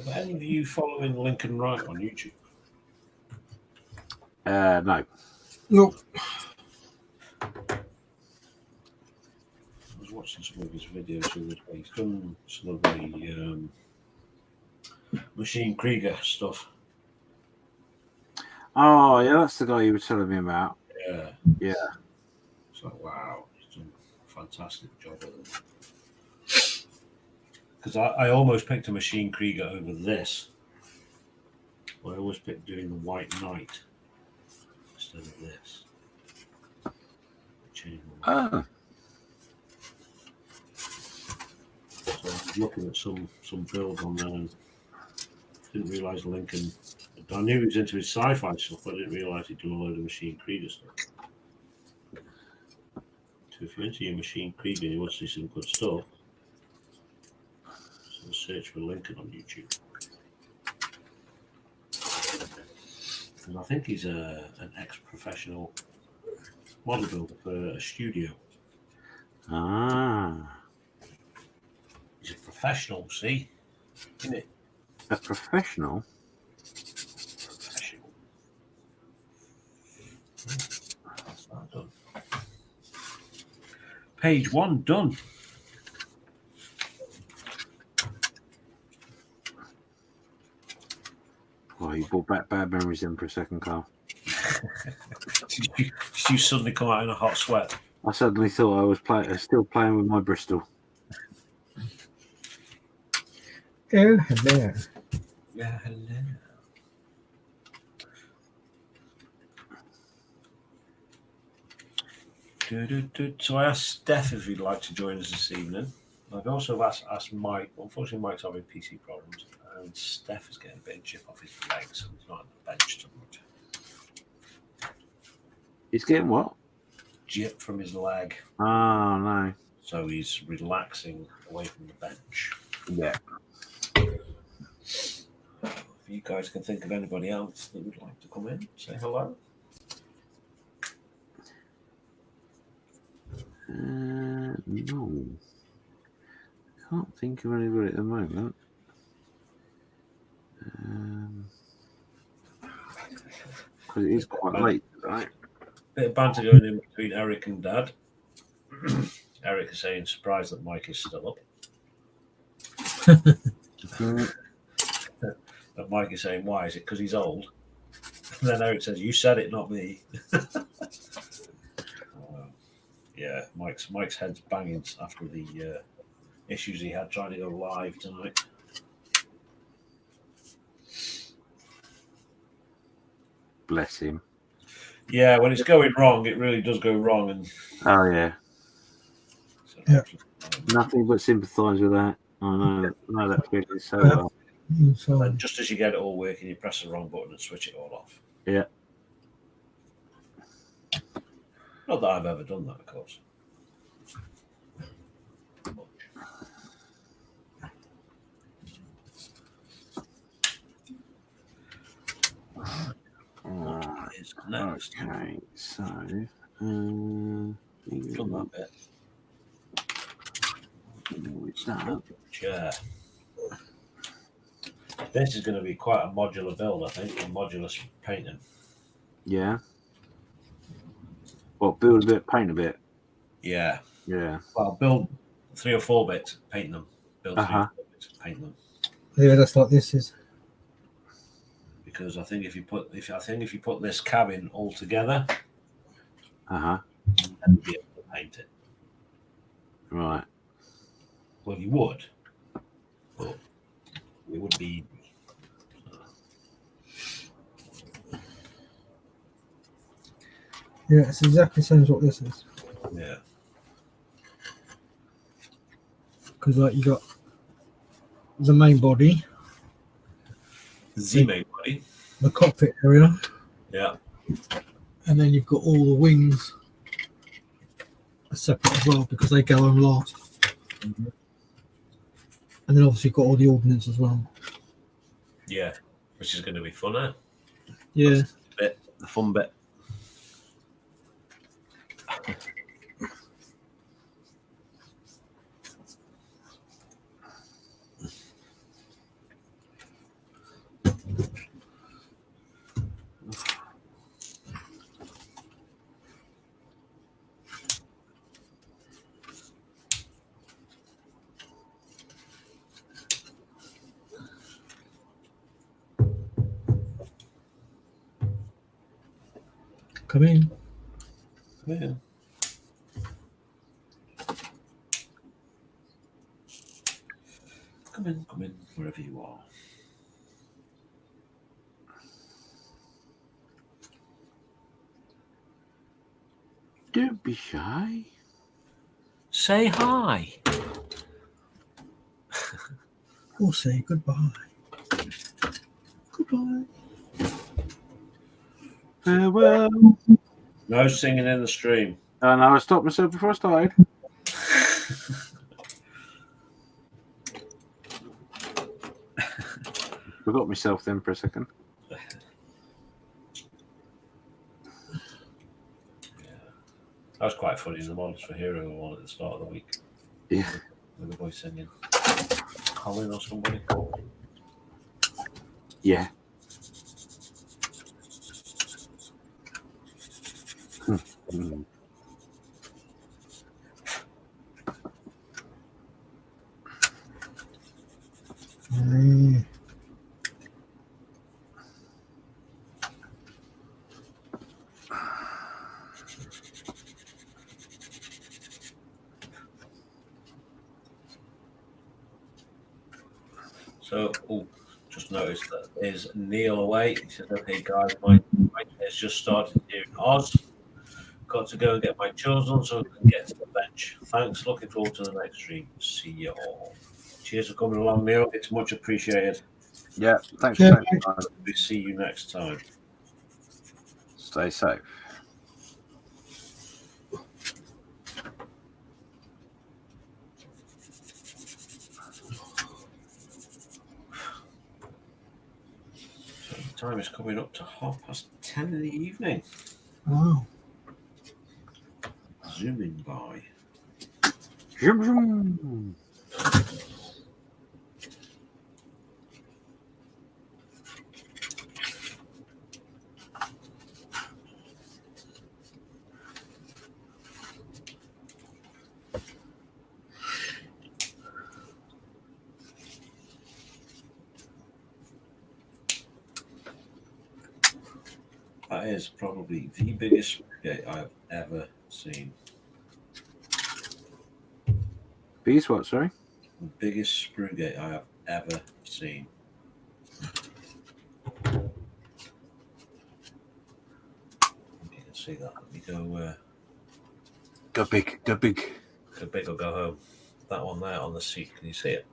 Are any of you following Lincoln Wright on YouTube? No. Nope. I was watching some of his videos the other day. He's done some of the Machine Krieger stuff. Oh, yeah, that's the guy you were telling me about. Yeah. Yeah. It's like, wow, he's done a fantastic job at it. Because I almost picked a Machine Krieger over this. I always picked doing the White Knight instead of this. Oh. So I was looking at some builds on there and didn't realise Lincoln. I knew he was into his sci-fi stuff, but I didn't realise he'd done a load of Machine Krieger stuff. So if you're into your Machine Krieger and you want to see some good stuff, so search for Lincoln on YouTube. And I think he's an ex-professional model builder for a studio. Ah, He's a professional, see? Isn't it? a professional. Professional. That's that done. Page 1 done. Oh, you brought back bad memories in for a second, Carl. Did you suddenly come out in a hot sweat? I suddenly thought I was still playing with my Bristol. Oh, hello. Yeah, hello. So I asked Steph if he'd like to join us this evening. I've also asked Mike. Unfortunately, Mike's having PC problems, and Steph is getting a bit of chip off his legs, so he's not on the bench too much. He's getting what? Jip from his leg, Oh, no. so he's relaxing away from the bench. Yeah. If you guys can think of anybody else that would like to come in, say hello. No. Can't think of anybody at the moment. Because it is quite late, right? Bit of banter going in between Eric and Dad. Eric is saying, surprised that Mike is still up. And Mike is saying, why? Is it because he's old? And then Eric says, you said it, not me. Yeah, Mike's head's banging after the issues he had trying to go live tonight. Bless him. Yeah, when it's going wrong, it really does go wrong. And Oh, yeah. so, Yeah. Nothing but sympathise with that. I know that feeling so well. So, And just as you get it all working, you press the wrong button and switch it all off. Yeah. Not that I've ever done that, of course. What is next? Okay, so Done that bit. what's that? Chair. This is going to be quite a modular build, I think, a modular painting. Yeah. Well, build a bit, paint a bit. Yeah. Yeah. Well, build 3 or 4 bits, paint them. Build 3 or 4 bits, paint them. yeah, that's like this is. Because I think if you put this cabin all together, Uh-huh. then you'd be able to paint it. Right. Well, you would, but it would be. Yeah, it's exactly the same as what this is. Yeah. Because like you got the main body, The main body. the cockpit area, Yeah. and then you've got all the wings separate as well because they go on last. Mm-hmm. And then obviously you've got all the ordnance as well. Yeah. Which is going to be fun, eh? Yeah. The fun bit. Come in. Yeah. Come in, wherever you are. Don't be shy. Say hi. We'll say goodbye. Goodbye. Farewell. No singing in the stream. Oh, no, I stopped myself before I started. Forgot myself then for a second. That was quite funny in the Models for Hero one at the start of the week. Yeah. With the boy singing. Colin or somebody. Yeah. So, just noticed that there's Neil away. He says, okay, guys, my has just started here in Oz. Got to go and get my chores done so I can get to the bench. Thanks. Looking forward to the next stream. See you all. Cheers for coming along, Neil. It's much appreciated. Yeah. Thanks Yeah. for taking time. We see you next time. Stay safe. So the time is coming up to 10:30 in the evening. Wow. Zooming by. Zoom, zoom. That is probably the biggest gate I've ever seen. Biggest what, sorry? The biggest sprue gate I have ever seen. You can see that. Let me go. Go big, go big. Go big or go home. That one there on the seat. Can you see it?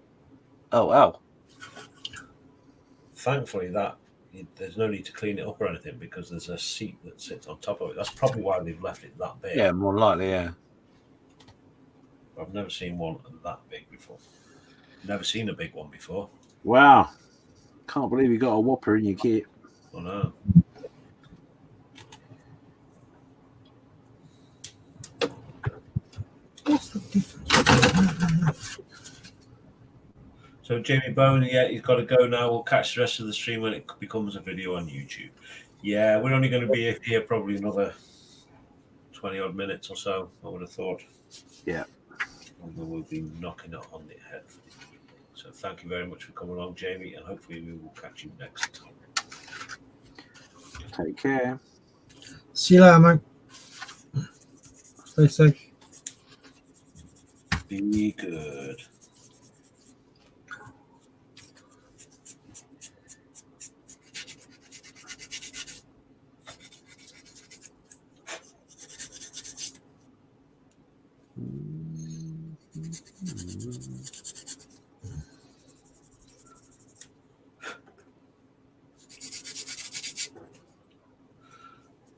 Oh, wow. Thankfully, there's no need to clean it up or anything because there's a seat that sits on top of it. That's probably why they've left it that big. Yeah, more likely, yeah. I've never seen one that big before. Never seen a big one before. Wow. Can't believe you got a whopper in your kit. Oh no. What's the difference? So Jamie Bone, yeah, he's got to go now. We'll catch the rest of the stream when it becomes a video on YouTube. Yeah, we're only going to be here probably another 20 odd minutes or so, I would have thought. Yeah. And then we'll be knocking it on the head. So thank you very much for coming along, Jamie, and hopefully we will catch you next time. Take care. See you later, mate. Stay safe. Be good.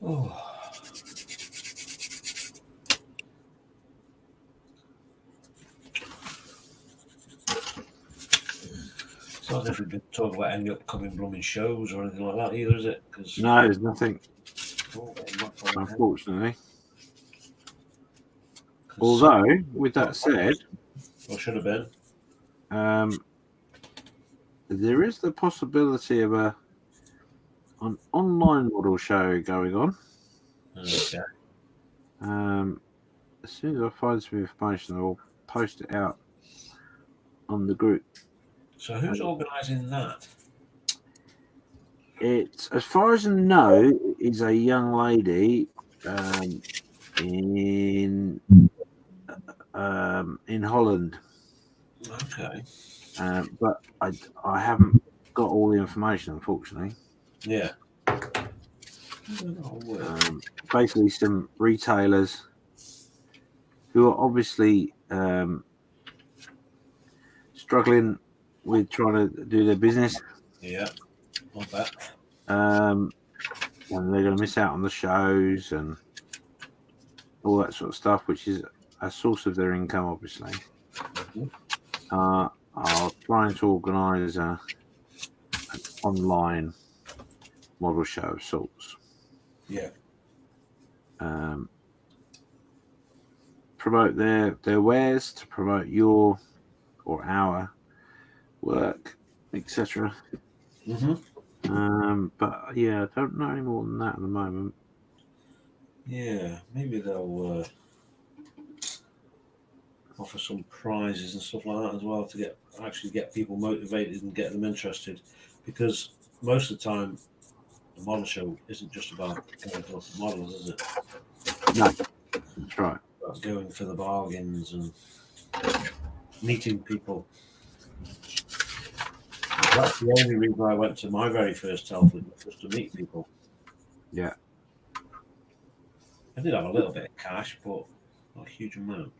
Oh. It's not as if we could talk about any upcoming blooming shows or anything like that either, is it? No, there's nothing, unfortunately. Although, with that said, or should have been, there is the possibility of an online model show going on. Okay. As soon as I find some information, I'll post it out on the group. So who's organising that? It's, as far as I know, is a young lady in Holland. Okay. But I haven't got all the information, unfortunately. Yeah. Basically, some retailers who are obviously struggling with trying to do their business. Yeah. Not that. And they're going to miss out on the shows and all that sort of stuff, which is a source of their income, obviously. Mm-hmm. Are trying to organise an online model show of sorts. Yeah. promote their wares, to promote your or our work, etc. But yeah, I don't know any more than that at the moment. Yeah, maybe they'll offer some prizes and stuff like that as well to get people motivated and get them interested, because most of the time the model show isn't just about going to look at models, is it? No, that's right. About going for the bargains and meeting people. That's the only reason I went to my very first Telford, was to meet people. Yeah. I did have a little bit of cash, but not a huge amount.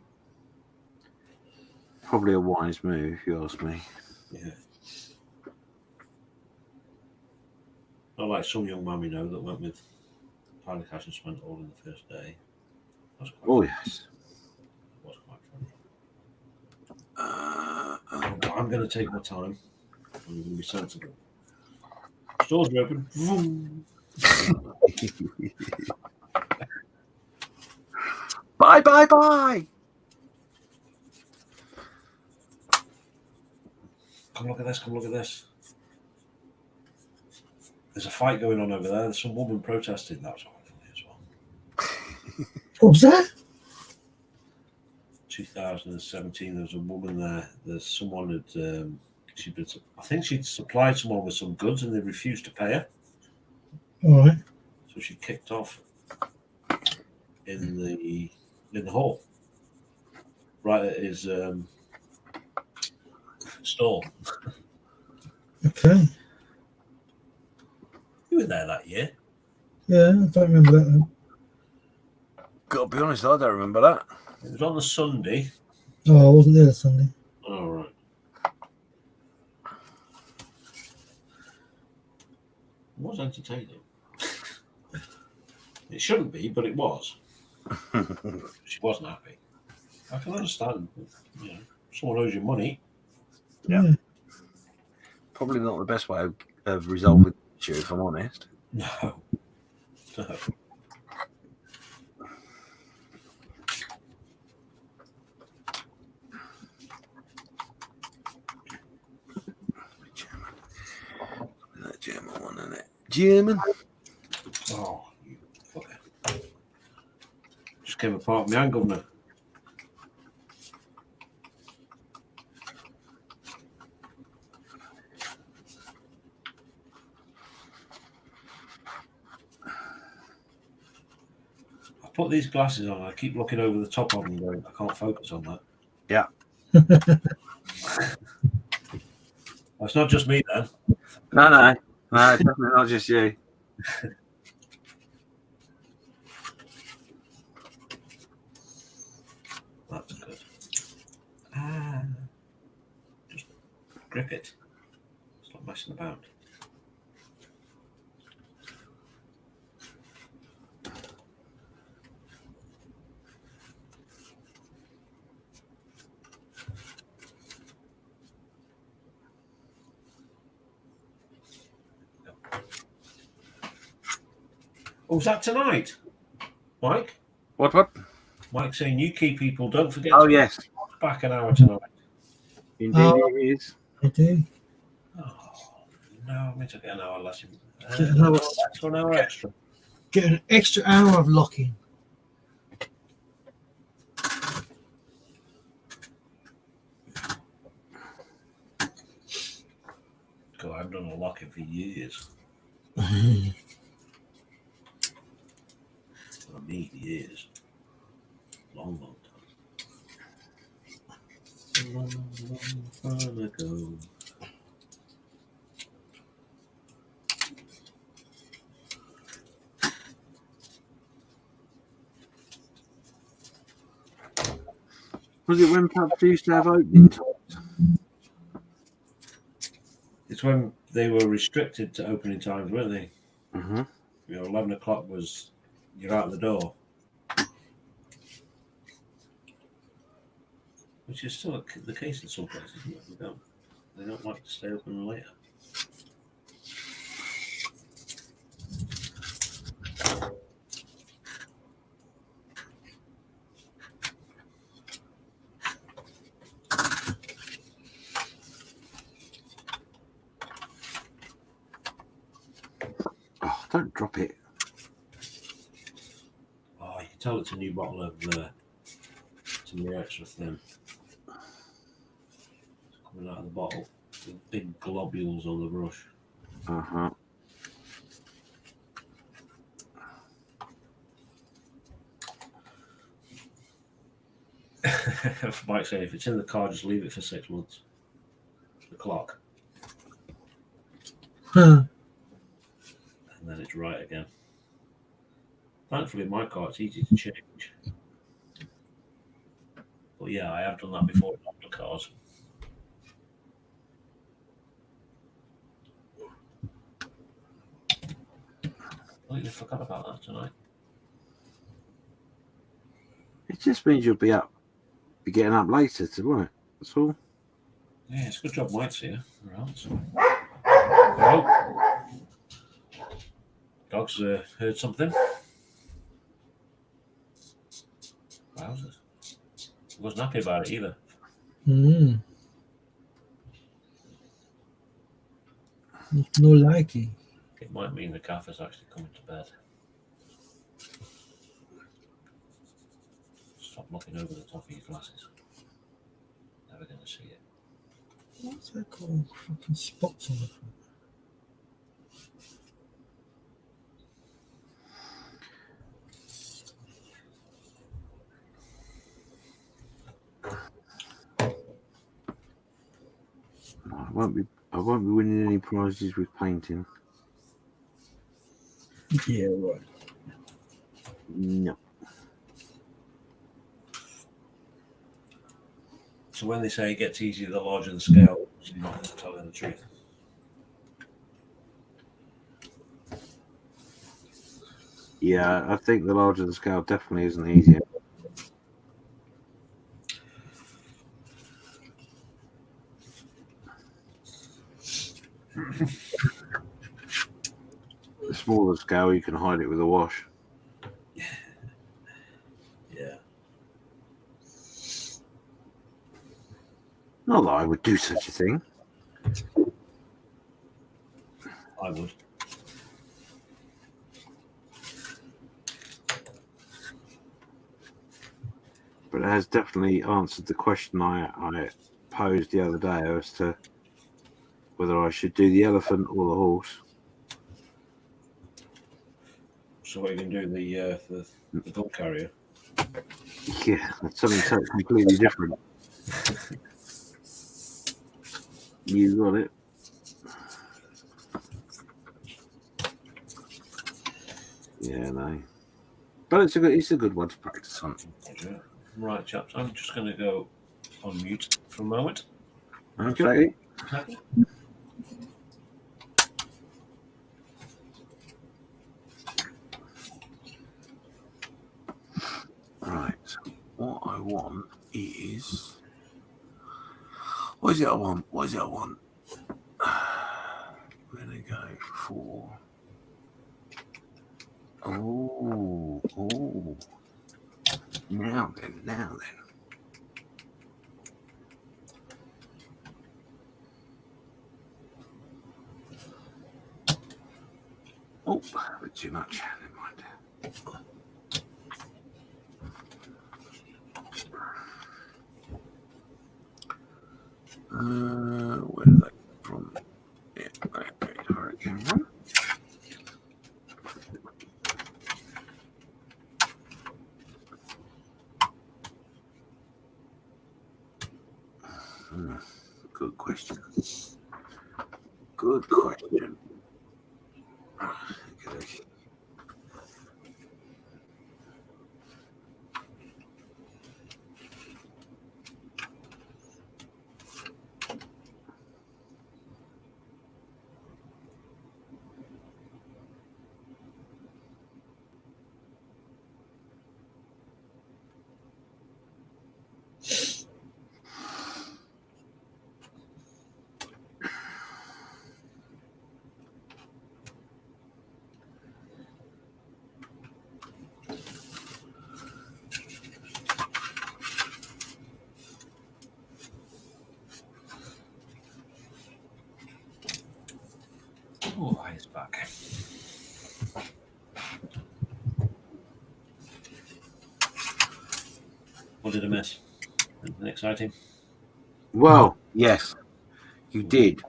Probably a wise move, if you ask me. Yeah. Not like some young man we know that went with pile of cash and spent it all in the first day. Oh, yes. It was quite funny. I'm going to take my time. I'm going to be sensible. Stores are open. Vroom. Bye, bye, bye. Come look at this. Come look at this. There's a fight going on over there. There's some woman protesting. That was quite funny as well. What was that? 2017. There was a woman there. There's someone had. I think she'd supplied someone with some goods and they refused to pay her. All right. So she kicked off in the hall, right at his stall. Okay. You were there that year. Yeah, I don't remember that then. Gotta be honest, I don't remember that. It was on the Sunday. Oh, I wasn't there that Sunday. All right. It was entertaining. It shouldn't be, but it was. She wasn't happy. I can understand. You know, someone owes you money. Yeah. Probably not the best way of resolving the issue, if I'm honest. No. No. That German one, isn't it? German. Oh, you fucker. Just came apart with my hand, governor. I put these glasses on and I keep looking over the top of them going, I can't focus on that. Yeah. That's not just me then. No, definitely not just you. That's good. Just grip it. Stop messing about. Oh, is that tonight, Mike? What? Mike saying, you key people, don't forget Oh, to yes. back an hour tonight. Indeed it is. I do. Oh, no, I'm going to get an hour less. An hour extra. Get an extra hour of locking. God, I've done a locking for years. I mean, years. Long time. Long time ago. Was it when pubs used to have opening times? It's when they were restricted to opening times, weren't they? Mm-hmm. 11 o'clock was, you're out the door. Which is still the case in some places, isn't it? They don't like to stay open later. drop it. Oh, you can tell it's a new bottle of it's a new extra thin. It's coming out of the bottle with big globules on the brush. Uh-huh. Mike said, if it's in the car, just leave it for 6 months. The clock. Huh. And then it's right again. Thankfully, in my car, it's easy to change. But yeah, I have done that before in other cars. I completely forgot about that tonight. It just means you'll be getting up later, won't it? That's all. Yeah, it's a good job Mike's here. Around, so. Oh. Dog's heard something. Wowzers. He wasn't happy about it either. Mm. No liking. It might mean the calf is actually coming to bed. Stop looking over the top of your glasses. Never going to see it. What's that called? Fucking spots on the front. I won't be winning any prizes with painting. Yeah, right. No. So when they say it gets easier the larger the scale, it's not telling the truth. Yeah, I think the larger the scale definitely isn't easier. The smaller scale, you can hide it with a wash. Yeah. Not that I would do such a thing. I would. But it has definitely answered the question I posed the other day as to whether I should do the elephant or the horse. So what you can do, the gun carrier. Yeah, that's something so completely different. You got it. Yeah, no. But it's a good one to practice on. Right, chaps. I'm just going to go on mute for a moment. Okay. Right. So what I want is. What is it I want? We're going to go for. Oh. Now then. Oh, a bit too much. Never mind. Where did that come from? Yeah, where it came from. Good question. Okay. Oh, it's back. What did I miss? Anything exciting? Well, yes, you did.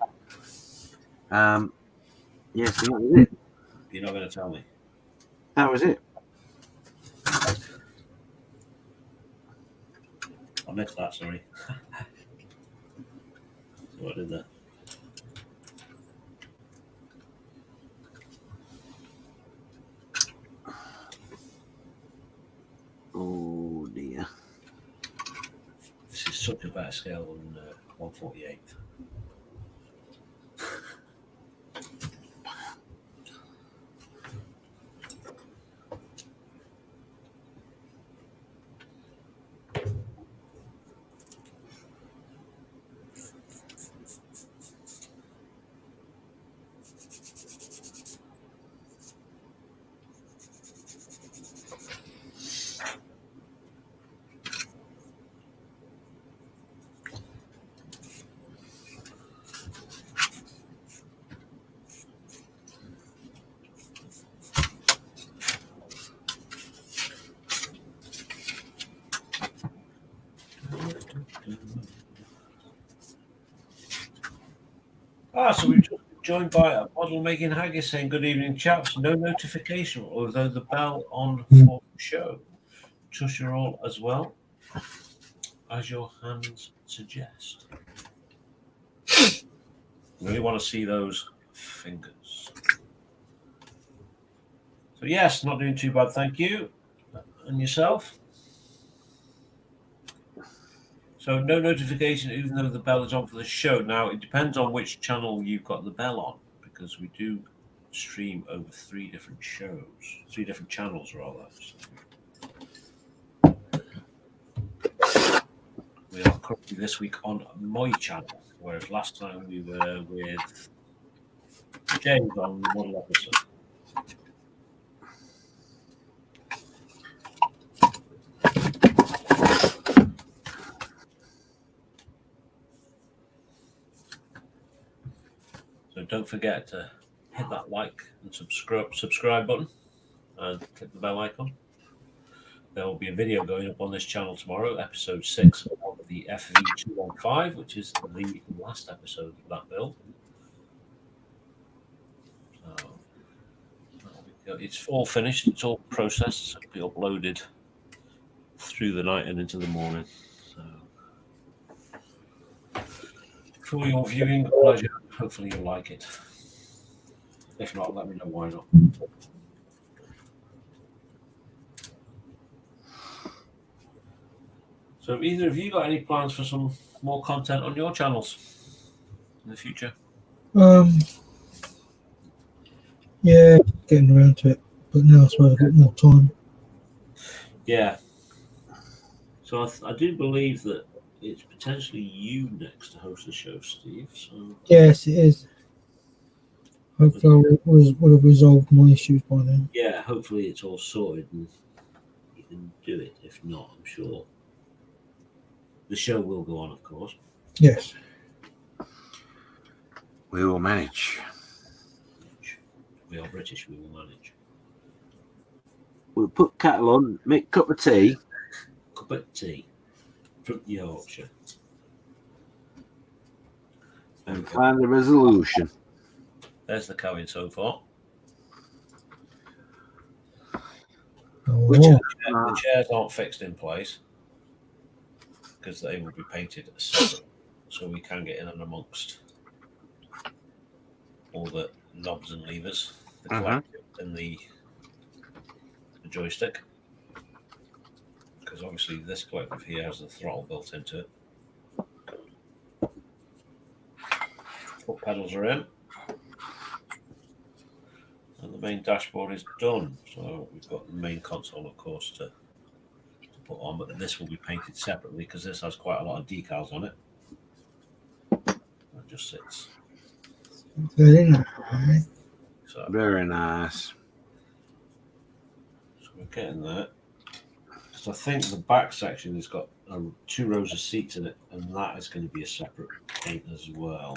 Yes, and that was it. You're not going to tell me. That was it. I missed that, sorry. So what did that? Oh dear. This is such a better scale than 148. So we've just been joined by a model making haggis saying, "Good evening, chaps. No notification, although the bell on for the show. Trust you're all as well as your hands suggest." Really want to see those fingers. So yes, not doing too bad, thank you. And yourself? So no notification, even though the bell is on for the show. Now it depends on which channel you've got the bell on, because we do stream over 3 different shows, 3 different channels rather. We are currently this week on my channel, whereas last time we were with James on the model episode. So don't forget to hit that like and subscribe button and click the bell icon. There will be a video going up on this channel tomorrow, episode 6 of the FV215, which is the last episode of that build. So it's all finished, it's all processed, so it'll be uploaded through the night and into the morning. So for your viewing pleasure, hopefully you'll like it. If not, let me know why not. So either of you got any plans for some more content on your channels in the future? Yeah, getting around to it, but now I suppose I've got more time. Yeah. So I do believe that it's potentially you next to host the show, Steve. So Yes, it is. Hopefully, I would have resolved my issues by then. yeah, hopefully it's all sorted and you can do it. If not, I'm sure the show will go on, of course. Yes. We will manage. We are British, we will manage. We'll put kettle on, make a cup of tea. Cup of tea from Yorkshire. And find the resolution. There's the cowing so far. The chairs aren't fixed in place because they will be painted separate, so we can get in and amongst all the knobs and levers, the collective and the joystick, because obviously this collective here has the throttle built into it. Foot pedals are in, and the main dashboard is done. So we've got the main console, of course, to put on, but this will be painted separately because this has quite a lot of decals on it. It just sits. Very nice. So very nice. So we're getting that. Because I think the back section has got 2 rows of seats in it, and that is going to be a separate paint as well.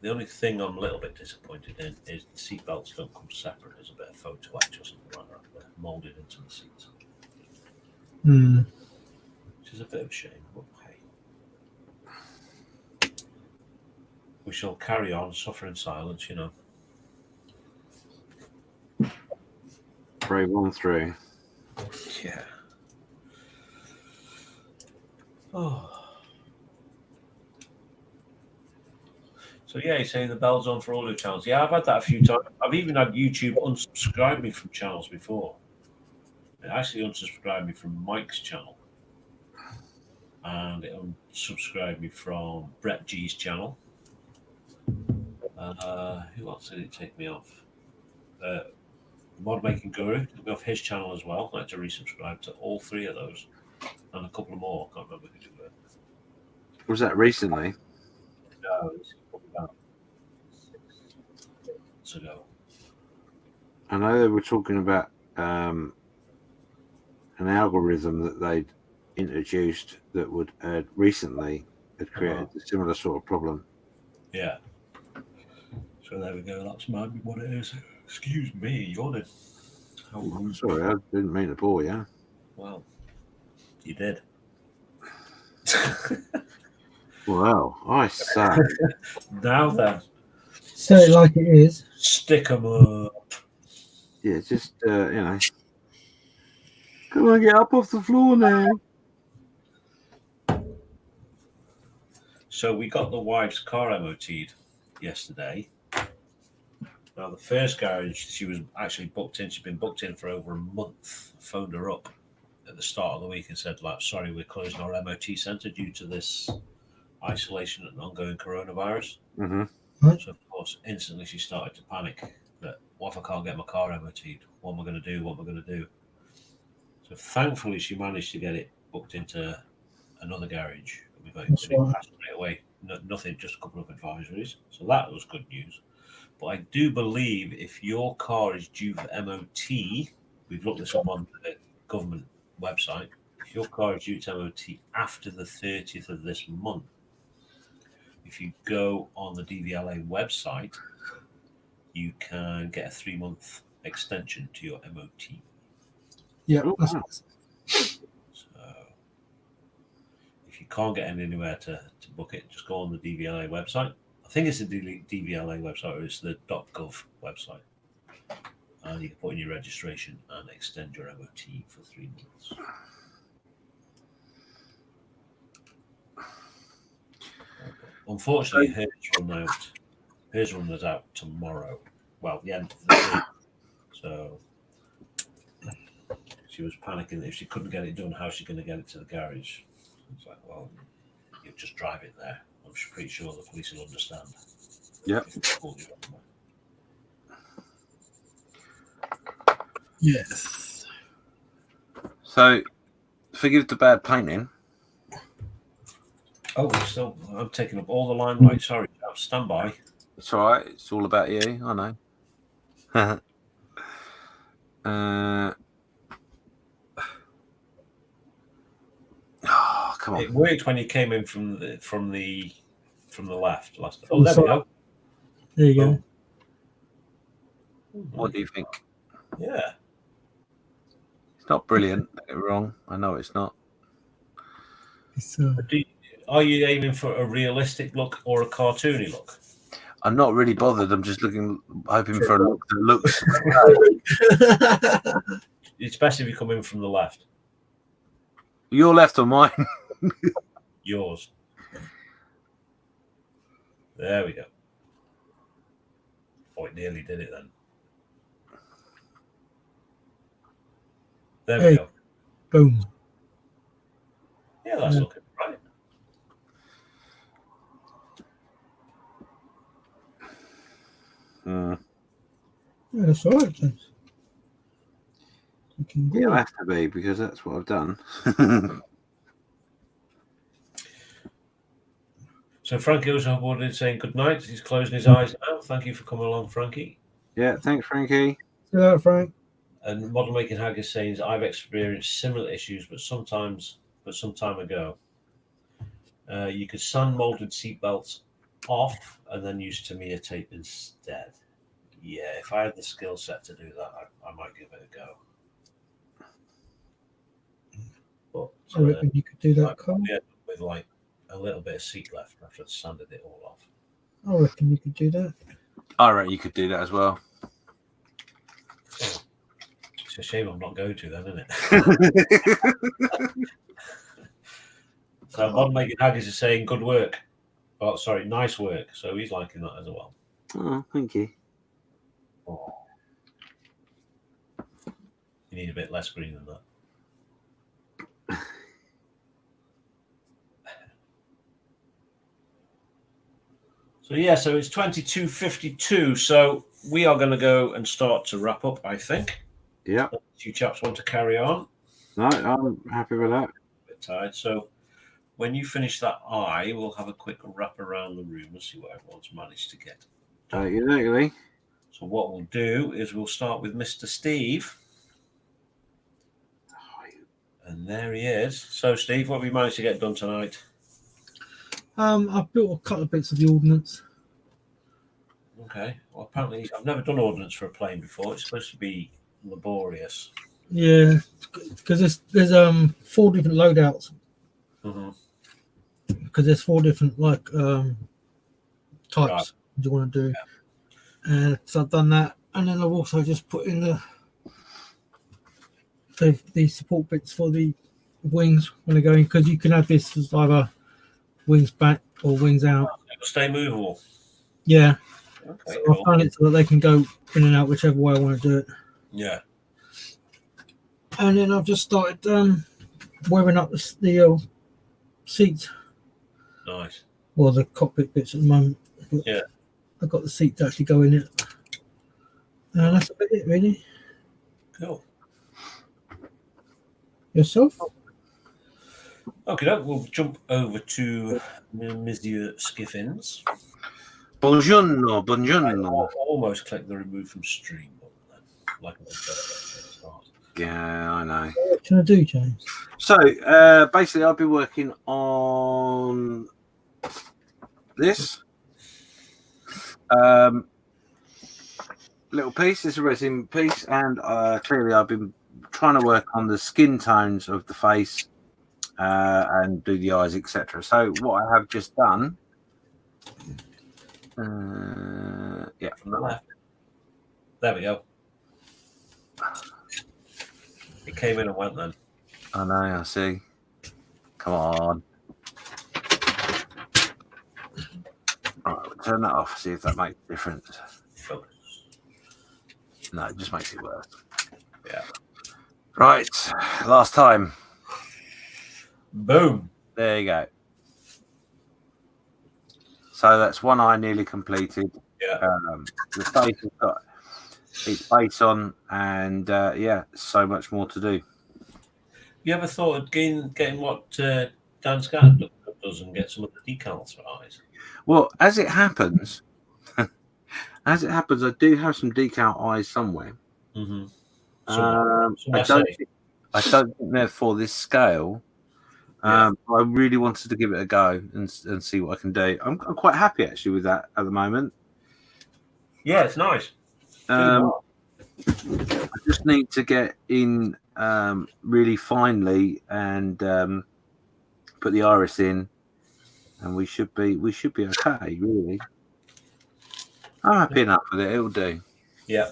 The only thing I'm a little bit disappointed in is the seat belts don't come separate as a bit of photo etch or something like that. They're molded into the seats. Which is a bit of a shame. But hey, we shall carry on, suffer in silence, you know. Brave on through. Yeah. Oh. So yeah, you're saying the bell's on for all your channels. Yeah, I've had that a few times. I've even had YouTube unsubscribe me from channels before. It actually unsubscribed me from Mike's channel. And it unsubscribed me from Brett G's channel. Who else did it take me off? Mod Making Guru took me off his channel as well. I had to resubscribe to all three of those. And a couple more. I can't remember who they were. Was that recently? No, this is probably about 6 months ago. I know they were talking about an algorithm that they'd introduced that would recently had created a similar sort of problem. Yeah. So there we go. That's maybe what it is. Excuse me, yawning. Oh, sorry, I didn't mean to bore you. Well, you did. Well, I say. Now then. Say it like it is. Stick 'em up. Yeah, just, you know. Come on, get up off the floor now. So we got the wife's car MOT'd yesterday. Now, the first garage, she was actually booked in. She'd been booked in for over a month. I phoned her up at the start of the week and said, like, sorry, we're closing our MOT centre due to this isolation and ongoing coronavirus. Mm-hmm. So, of course, instantly she started to panic that, what if I can't get my car MOT'd? What am I going to do? What am I going to do? So, thankfully, she managed to get it booked into another garage. We got it straight away. Nothing, just a couple of advisories. So, that was good news. But I do believe if your car is due for MOT, we've looked this up on the government website, if your car is due to MOT after the 30th of this month, if you go on the DVLA website, you can get a 3-month extension to your MOT. Yeah. So if you can't get anywhere to book it, just go on the DVLA website. I think it's the DVLA website or it's the .gov website. And you can put in your registration and extend your MOT for 3 months. Unfortunately, hers runs out tomorrow. Well, the end of the week. So she was panicking that if she couldn't get it done, how's she going to get it to the garage? It's like, well, you just drive it there. I'm pretty sure the police will understand. Yep. Yes. So, forgive the bad painting. Oh, I'm taking up all the limelight. Sorry, stand by. It's all right. It's all about you. I know. Oh, come on. It worked when you came in from the left last time. Oh, there we go. There you go. What do you think? Yeah. It's not brilliant. Don't get me wrong. I know it's not. Are you aiming for a realistic look or a cartoony look? I'm not really bothered. I'm just hoping for a look that looks. It's best if you come in from the left. Your left or mine? Yours. There we go. Oh, it nearly did it then. There we go. Boom. Yeah, that's looking right. Yeah, that's all right, James. Yeah, I have to be because that's what I've done. So Frankie also aboarded saying good night. He's closing his eyes now. Thank you for coming along, Frankie. Yeah, thanks, Frankie. See you later, Frank. And Model Making Hag is saying I've experienced similar issues, but some time ago. You could sand molded seatbelts off and then use Tamiya tape instead. Yeah, if I had the skill set to do that, I might give it a go. I reckon you could do that, Carl. Yeah, with like a little bit of seat left after I've sanded it all off. I reckon you could do that. I reckon you could do that as well. It's a shame I'm not going to then, isn't it? So Bod Making Haggis is saying good work. Oh, sorry, nice work. So he's liking that as well. Oh, thank you. Oh. You need a bit less green than that. So yeah, so it's 22:52. So we are going to go and start to wrap up, I think. Yeah. You chaps want to carry on? No, I'm happy with that. A bit tired. So when you finish that eye, we'll have a quick wrap around the room and see what everyone's managed to get. Exactly. So what we'll do is we'll start with Mr. Steve. And there he is. So Steve, what have you managed to get done tonight? I've built a couple of bits of the ordnance. Okay. Well, apparently I've never done ordnance for a plane before. It's supposed to be laborious. Yeah, because there's 4 different loadouts. Mm-hmm. Because there's 4 different types Right. you want to do. And so I've done that, and then I've also just put in the support bits for the wings when they go in, because you can have this as either wings back or wings out. Stay movable. Yeah. Okay. So Cool. I've done it so that they can go in and out whichever way I want to do it. Yeah. And then I've just started wearing up the seats. Nice. Well, the cockpit bits at the moment. But Yeah. I've got the seat to actually go in it. And that's about it, really. Cool. Yourself? Okay, we'll jump over to Monsieur Skiffins. Buongiorno, I buongiorno. almost clicked the remove from stream button then. Like I start. Yeah, I know. What can I do, James? So, basically, I've been working on this little piece. It's a resin piece, and clearly I've been trying to work on the skin tones of the face and do the eyes, etc. So, what I have just done, From the left. There we go. It came in and went then. I know, I see. Come on. All right, we'll turn that off, see if that makes a difference. Focus. No, it just makes it worse. Yeah. Right, last time. Boom. There you go. So that's one eye nearly completed. Yeah. The face has got its base on, and yeah, so much more to do. You ever thought of getting what Dan Scatter does and get some of the decals for eyes? Well, as it happens, I do have some decal eyes somewhere. Mm-hmm. I don't think they're for this scale. Yeah. I really wanted to give it a go and see what I can do. I'm quite happy actually with that at the moment. Yeah, it's nice. I just need to get in really finely and put the iris in, and we should be okay. Really, I'm happy enough with it. It'll do. Yeah.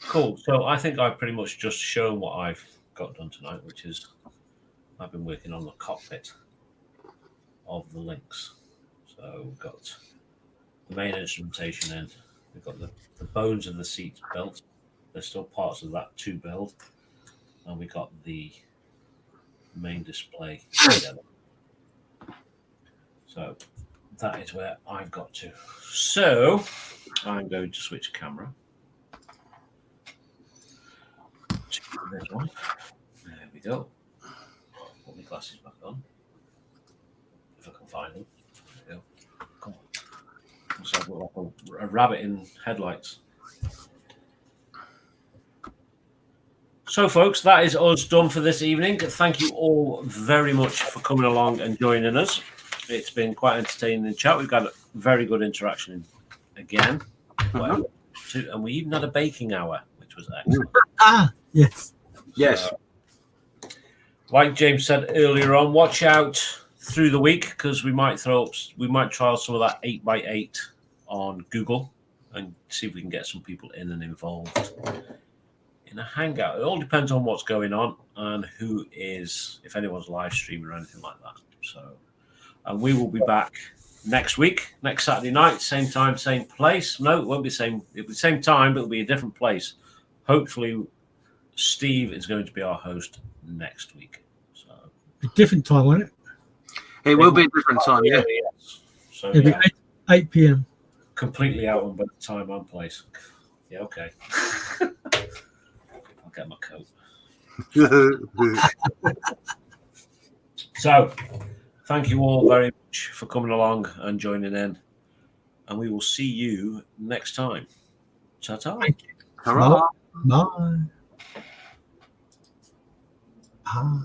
Cool. So I think I've pretty much just shown what I've got done tonight, which is I've been working on the cockpit of the Lynx. So we've got the main instrumentation in. We've got the bones of the seat built. There's still parts of that to build. And we got the main display together. So that is where I've got to. So I'm going to switch camera. To this one. There we go. Put my glasses back on. If I can find them. There we go. Come on. So I've got like a rabbit in headlights. So, folks, that is us done for this evening. Thank you all very much for coming along and joining us. It's been quite entertaining in chat. We've got a very good interaction again. Mhm. And we even had a baking hour, which was excellent. Yes. Yes. like James said earlier on, watch out through the week because we might trial some of that 8x8 on Google and see if we can get some people in and involved in a hangout. It all depends on what's going on and who is, if anyone's live streaming or anything like that. So, and we will be back next week, next Saturday night, same time, same place. No, it won't be same. It'll be the same time, but it'll be a different place. Hopefully, Steve is going to be our host next week. So, A different time, won't it? It will be a different time, yeah. Yes. So, It'll be 8 p.m. Completely out on both time and place. Yeah, okay. I'll get my coat. So, thank you all very much for coming along and joining in. And we will see you next time. Ta-ta. Thank you. Hurrah. Bye. Bye.